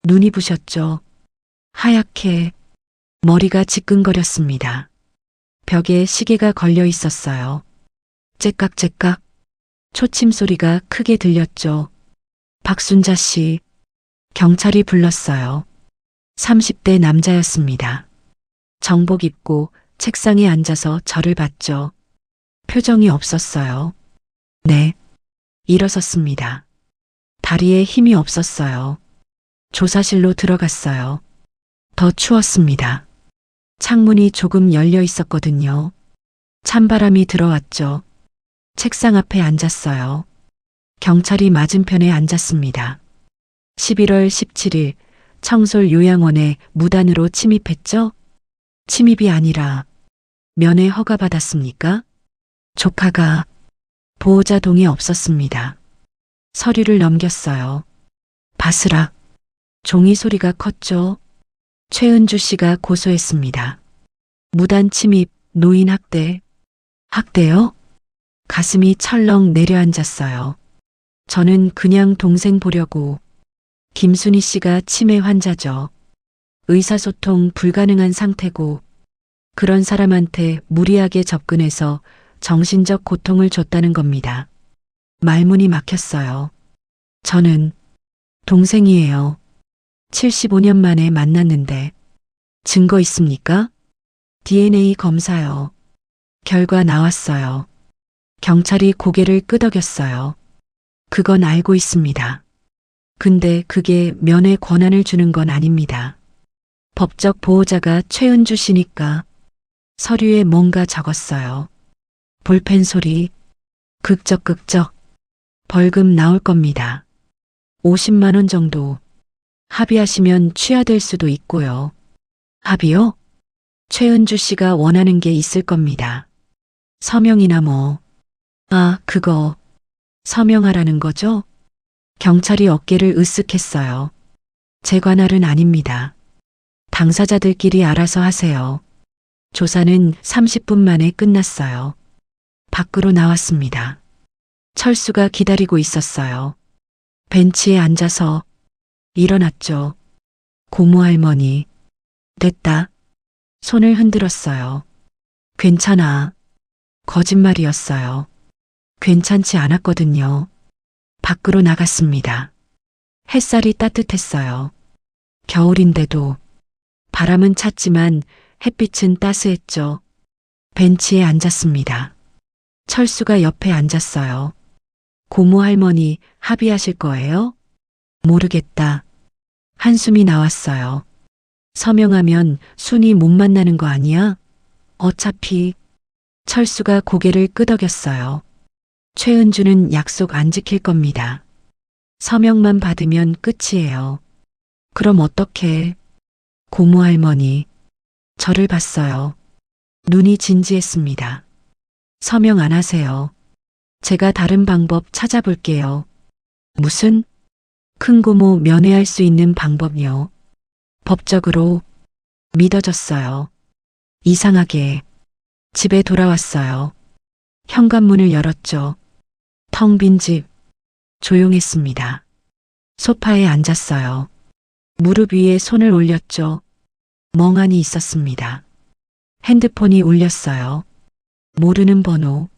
B: 눈이 부셨죠. 하얗게 머리가 지끈거렸습니다. 벽에 시계가 걸려 있었어요. 째깍째깍 초침 소리가 크게 들렸죠. 박순자 씨. 경찰이 불렀어요. 30대 남자였습니다. 정복 입고 책상에 앉아서 저를 봤죠. 표정이 없었어요. 네. 일어섰습니다. 다리에 힘이 없었어요. 조사실로 들어갔어요. 더 추웠습니다. 창문이 조금 열려 있었거든요. 찬바람이 들어왔죠. 책상 앞에 앉았어요. 경찰이 맞은편에 앉았습니다. 11월 17일 청솔 요양원에 무단으로 침입했죠? 침입이 아니라 면회 허가받았습니까? 조카가 보호자 동의 없었습니다. 서류를 넘겼어요. 바스락. 종이 소리가 컸죠. 최은주 씨가 고소했습니다. 무단 침입, 노인 학대. 학대요? 가슴이 철렁 내려앉았어요. 저는 그냥 동생 보려고. 김순희 씨가 치매 환자죠. 의사소통 불가능한 상태고 그런 사람한테 무리하게 접근해서 정신적 고통을 줬다는 겁니다. 말문이 막혔어요. 저는 동생이에요. 75년 만에 만났는데 증거 있습니까? DNA 검사요. 결과 나왔어요. 경찰이 고개를 끄덕였어요. 그건 알고 있습니다. 근데 그게 면회 권한을 주는 건 아닙니다. 법적 보호자가 최은주 씨니까 서류에 뭔가 적었어요. 볼펜 소리. 극적극적. 벌금 나올 겁니다. 50만 원 정도. 합의하시면 취하될 수도 있고요. 합의요? 최은주 씨가 원하는 게 있을 겁니다. 서명이나 뭐. 아, 그거. 서명하라는 거죠? 경찰이 어깨를 으쓱했어요. 제 관할은 아닙니다. 당사자들끼리 알아서 하세요. 조사는 30분 만에 끝났어요. 밖으로 나왔습니다. 철수가 기다리고 있었어요. 벤치에 앉아서 일어났죠. 고모 할머니. 됐다. 손을 흔들었어요. 괜찮아. 거짓말이었어요. 괜찮지 않았거든요. 밖으로 나갔습니다. 햇살이 따뜻했어요. 겨울인데도 바람은 찼지만 햇빛은 따스했죠. 벤치에 앉았습니다. 철수가 옆에 앉았어요. 고모 할머니 합의하실 거예요? 모르겠다. 한숨이 나왔어요. 서명하면 순이 못 만나는 거 아니야? 어차피 철수가 고개를 끄덕였어요. 최은주는 약속 안 지킬 겁니다. 서명만 받으면 끝이에요. 그럼 어떡해? 고모 할머니. 저를 봤어요. 눈이 진지했습니다. 서명 안 하세요. 제가 다른 방법 찾아볼게요. 무슨? 큰고모 면회할 수 있는 방법이요. 법적으로 믿어졌어요. 이상하게 집에 돌아왔어요. 현관문을 열었죠. 텅 빈 집. 조용했습니다. 소파에 앉았어요. 무릎 위에 손을 올렸죠. 멍하니 있었습니다. 핸드폰이 울렸어요. 모르는 번호.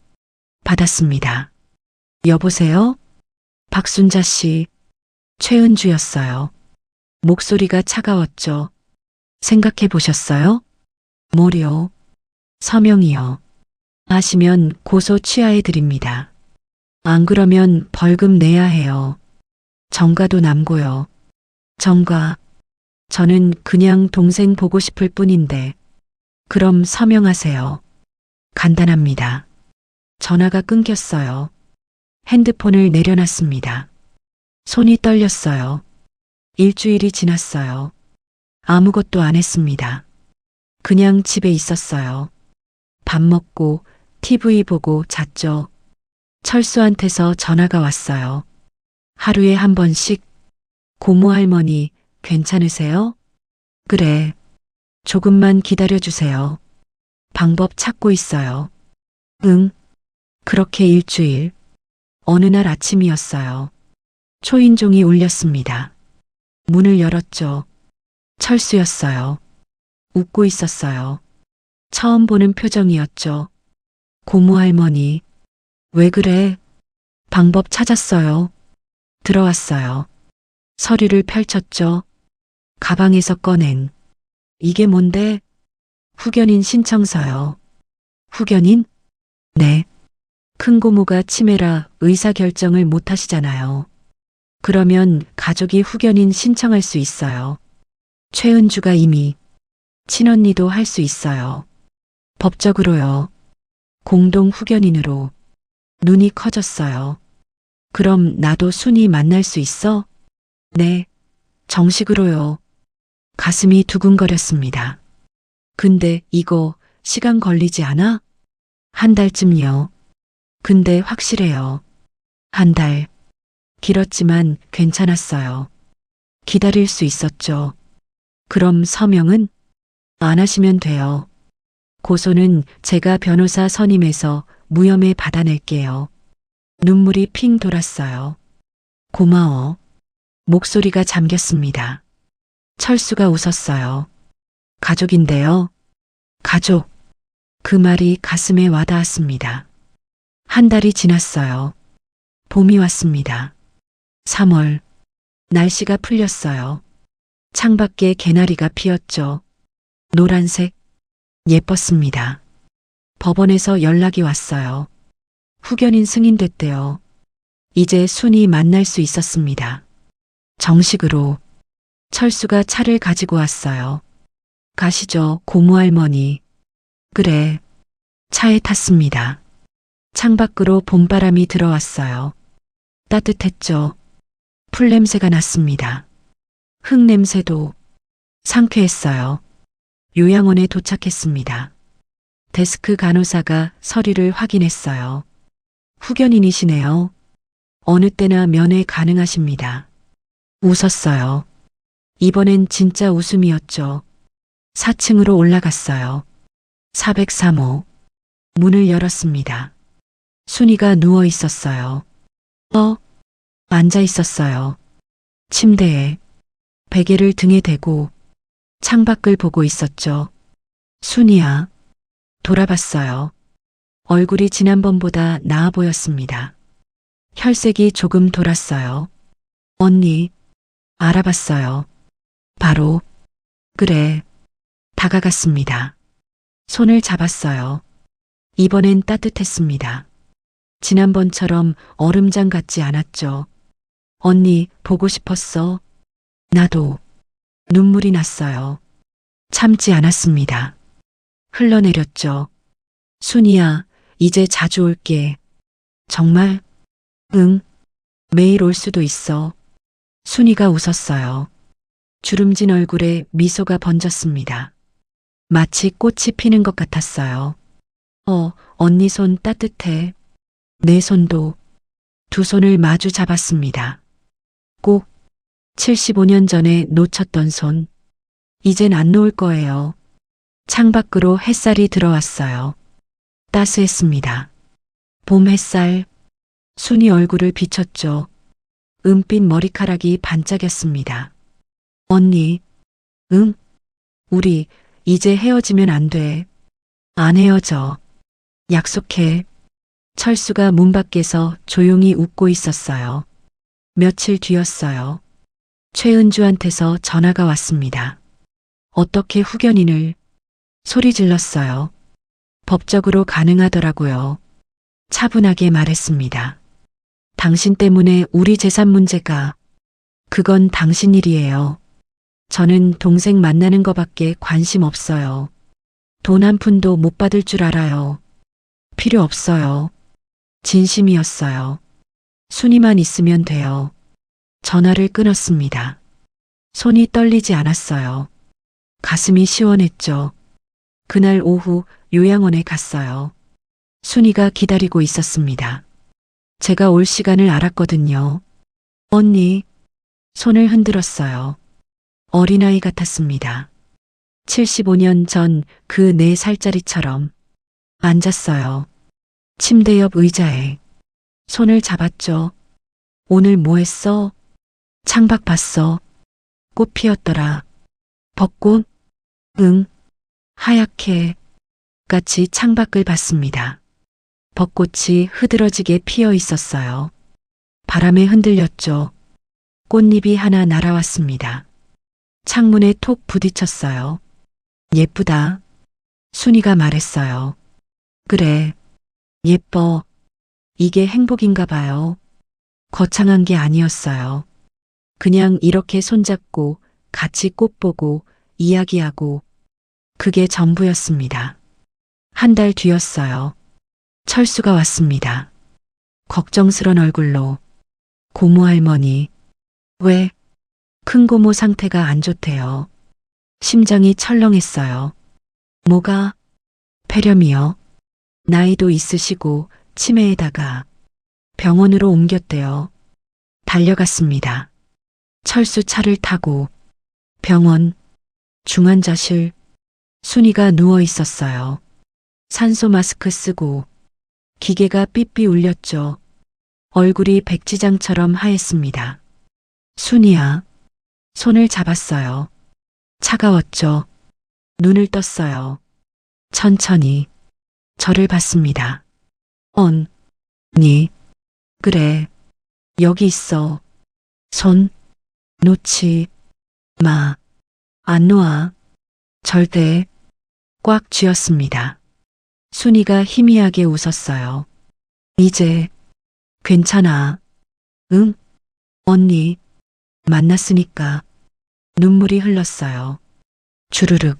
B: 받았습니다. 여보세요? 박순자 씨. 최은주였어요. 목소리가 차가웠죠. 생각해 보셨어요? 뭐요? 서명이요. 하시면 고소 취하해 드립니다. 안 그러면 벌금 내야 해요. 정가도 남고요. 정가. 저는 그냥 동생 보고 싶을 뿐인데. 그럼 서명하세요. 간단합니다. 전화가 끊겼어요. 핸드폰을 내려놨습니다. 손이 떨렸어요. 일주일이 지났어요. 아무것도 안 했습니다. 그냥 집에 있었어요. 밥 먹고 TV 보고 잤죠. 철수한테서 전화가 왔어요. 하루에 한 번씩. 고모 할머니 괜찮으세요? 그래. 조금만 기다려주세요. 방법 찾고 있어요. 응. 그렇게 일주일. 어느 날 아침이었어요. 초인종이 울렸습니다. 문을 열었죠. 철수였어요. 웃고 있었어요. 처음 보는 표정이었죠. 고모 할머니. 왜 그래? 방법 찾았어요. 들어왔어요. 서류를 펼쳤죠. 가방에서 꺼낸. 이게 뭔데? 후견인 신청서요. 후견인? 네. 큰고모가 치매라 의사결정을 못 하시잖아요. 그러면 가족이 후견인 신청할 수 있어요. 최은주가 이미 친언니도 할 수 있어요. 법적으로요. 공동 후견인으로. 눈이 커졌어요. 그럼 나도 순이 만날 수 있어? 네. 정식으로요. 가슴이 두근거렸습니다. 근데 이거 시간 걸리지 않아? 한 달쯤요. 근데 확실해요. 한 달. 길었지만 괜찮았어요. 기다릴 수 있었죠. 그럼 서명은? 안 하시면 돼요. 고소는 제가 변호사 선임해서 무혐의 받아낼게요. 눈물이 핑 돌았어요. 고마워. 목소리가 잠겼습니다. 철수가 웃었어요. 가족인데요. 가족. 그 말이 가슴에 와닿았습니다. 한 달이 지났어요. 봄이 왔습니다. 3월. 날씨가 풀렸어요. 창밖에 개나리가 피었죠. 노란색. 예뻤습니다. 법원에서 연락이 왔어요. 후견인 승인됐대요. 이제 순이 만날 수 있었습니다. 정식으로. 철수가 차를 가지고 왔어요. 가시죠, 고모 할머니. 그래. 차에 탔습니다. 창밖으로 봄바람이 들어왔어요. 따뜻했죠. 풀냄새가 났습니다. 흙냄새도. 상쾌했어요. 요양원에 도착했습니다. 데스크 간호사가 서류를 확인했어요. 후견인이시네요. 어느 때나 면회 가능하십니다. 웃었어요. 이번엔 진짜 웃음이었죠. 4층으로 올라갔어요. 403호. 문을 열었습니다. 순이가 누워 있었어요. 앉아 있었어요. 침대에. 베개를 등에 대고 창밖을 보고 있었죠. 순이야. 돌아봤어요. 얼굴이 지난번보다 나아 보였습니다. 혈색이 조금 돌았어요. 언니, 알아봤어요. 바로, 그래. 다가갔습니다. 손을 잡았어요. 이번엔 따뜻했습니다. 지난번처럼 얼음장 같지 않았죠. 언니, 보고 싶었어. 나도. 눈물이 났어요. 참지 않았습니다. 흘러내렸죠. 순이야, 이제 자주 올게. 정말? 응. 매일 올 수도 있어. 순이가 웃었어요. 주름진 얼굴에 미소가 번졌습니다. 마치 꽃이 피는 것 같았어요. 언니 손 따뜻해. 내 손도. 두 손을 마주 잡았습니다. 꼭 75년 전에 놓쳤던 손. 이젠 안 놓을 거예요. 창밖으로 햇살이 들어왔어요. 따스했습니다. 봄 햇살. 순이 얼굴을 비췄죠. 은빛 머리카락이 반짝였습니다. 언니, 응? 우리 이제 헤어지면 안 돼. 안 헤어져. 약속해. 철수가 문 밖에서 조용히 웃고 있었어요. 며칠 뒤였어요. 최은주한테서 전화가 왔습니다. 어떻게 후견인을 소리 질렀어요. 법적으로 가능하더라고요. 차분하게 말했습니다. 당신 때문에 우리 재산 문제가 그건 당신 일이에요. 저는 동생 만나는 거밖에 관심 없어요. 돈 한 푼도 못 받을 줄 알아요. 필요 없어요. 진심이었어요. 순이만 있으면 돼요. 전화를 끊었습니다. 손이 떨리지 않았어요. 가슴이 시원했죠. 그날 오후 요양원에 갔어요. 순이가 기다리고 있었습니다. 제가 올 시간을 알았거든요. 언니, 손을 흔들었어요. 어린아이 같았습니다. 75년 전 그 4살짜리처럼 앉았어요. 침대 옆 의자에 손을 잡았죠. 오늘 뭐 했어? 창밖 봤어. 꽃 피었더라. 벚꽃? 응. 하얗게 같이 창밖을 봤습니다. 벚꽃이 흐드러지게 피어 있었어요. 바람에 흔들렸죠. 꽃잎이 하나 날아왔습니다. 창문에 톡 부딪혔어요. 예쁘다. 순이가 말했어요. 그래. 예뻐. 이게 행복인가 봐요. 거창한 게 아니었어요. 그냥 이렇게 손잡고 같이 꽃 보고 이야기하고 그게 전부였습니다. 한 달 뒤였어요. 철수가 왔습니다. 걱정스런 얼굴로 고모 할머니 왜? 큰 고모 상태가 안 좋대요. 심장이 철렁했어요. 뭐가? 폐렴이요. 나이도 있으시고 치매에다가 병원으로 옮겼대요. 달려갔습니다. 철수 차를 타고 병원 중환자실 순이가 누워 있었어요. 산소 마스크 쓰고 기계가 삐삐 울렸죠. 얼굴이 백지장처럼 하였습니다. 순이야. 손을 잡았어요. 차가웠죠. 눈을 떴어요. 천천히 저를 봤습니다. 언니. 그래. 여기 있어. 손 놓지 마. 안 놓아. 절대. 꽉 쥐었습니다. 순이가 희미하게 웃었어요. 이제 괜찮아. 응? 언니. 만났으니까. 눈물이 흘렀어요. 주르륵.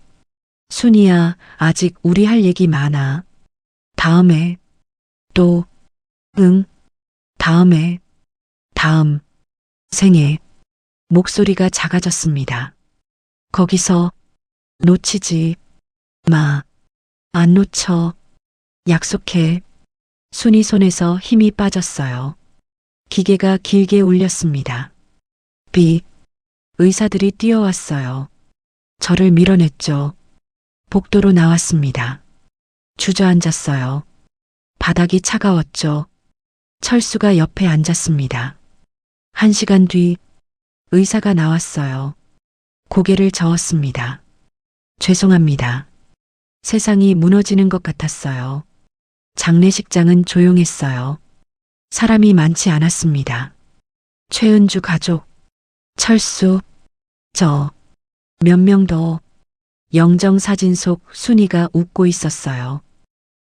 B: 순이야, 아직 우리 할 얘기 많아. 다음에. 또. 응. 다음에. 다음. 생에. 목소리가 작아졌습니다. 거기서. 놓치지 마. 안 놓쳐. 약속해. 순이 손에서 힘이 빠졌어요. 기계가 길게 울렸습니다. 비. 의사들이 뛰어왔어요. 저를 밀어냈죠. 복도로 나왔습니다. 주저앉았어요. 바닥이 차가웠죠. 철수가 옆에 앉았습니다. 1시간 뒤 의사가 나왔어요. 고개를 저었습니다. 죄송합니다. 세상이 무너지는 것 같았어요. 장례식장은 조용했어요. 사람이 많지 않았습니다. 최은주 가족, 철수, 저, 몇 명 더. 영정 사진 속 순이가 웃고 있었어요.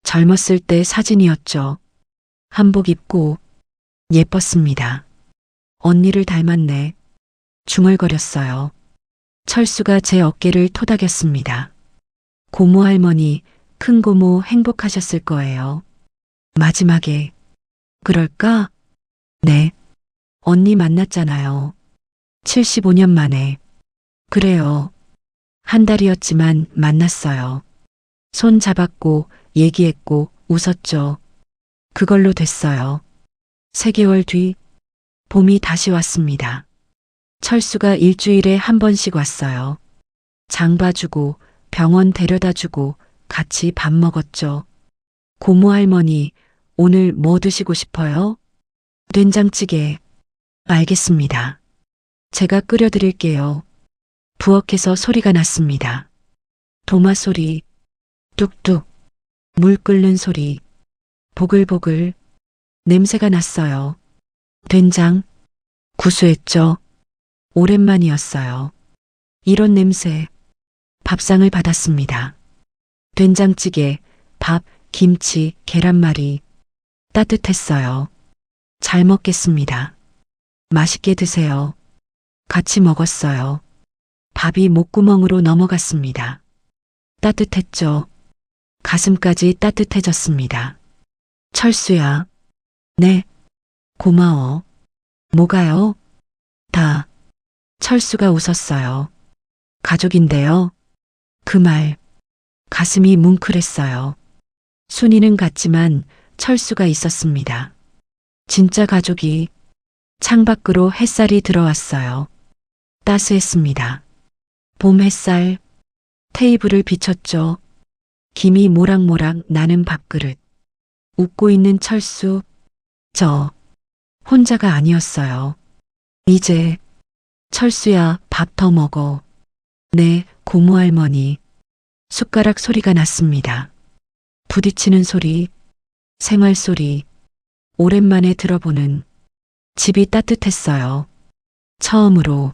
B: 젊었을 때 사진이었죠. 한복 입고 예뻤습니다. 언니를 닮았네. 중얼거렸어요. 철수가 제 어깨를 토닥였습니다. 고모 할머니, 큰 고모 행복하셨을 거예요. 마지막에, 그럴까? 네. 언니 만났잖아요. 75년 만에. 그래요. 한 달이었지만 만났어요. 손 잡았고, 얘기했고, 웃었죠. 그걸로 됐어요. 3개월 뒤, 봄이 다시 왔습니다. 철수가 일주일에 한 번씩 왔어요. 장 봐주고, 병원 데려다 주고, 같이 밥 먹었죠. 고모 할머니, 오늘 뭐 드시고 싶어요? 된장찌개. 알겠습니다. 제가 끓여드릴게요. 부엌에서 소리가 났습니다. 도마 소리, 뚝뚝, 물 끓는 소리, 보글보글, 냄새가 났어요. 된장, 구수했죠. 오랜만이었어요. 이런 냄새, 밥상을 받았습니다. 된장찌개, 밥, 김치, 계란말이, 따뜻했어요. 잘 먹겠습니다. 맛있게 드세요. 같이 먹었어요. 밥이 목구멍으로 넘어갔습니다. 따뜻했죠. 가슴까지 따뜻해졌습니다. 철수야. 네. 고마워. 뭐가요? 다. 철수가 웃었어요. 가족인데요. 그 말. 가슴이 뭉클했어요. 순이는 갔지만 철수가 있었습니다. 진짜 가족이. 창밖으로 햇살이 들어왔어요. 따스했습니다. 봄 햇살. 테이블을 비췄죠. 김이 모락모락 나는 밥그릇. 웃고 있는 철수. 저. 혼자가 아니었어요. 이제. 철수야, 밥 더 먹어. 네, 고모 할머니. 숟가락 소리가 났습니다. 부딪히는 소리. 생활 소리. 오랜만에 들어보는. 집이 따뜻했어요. 처음으로.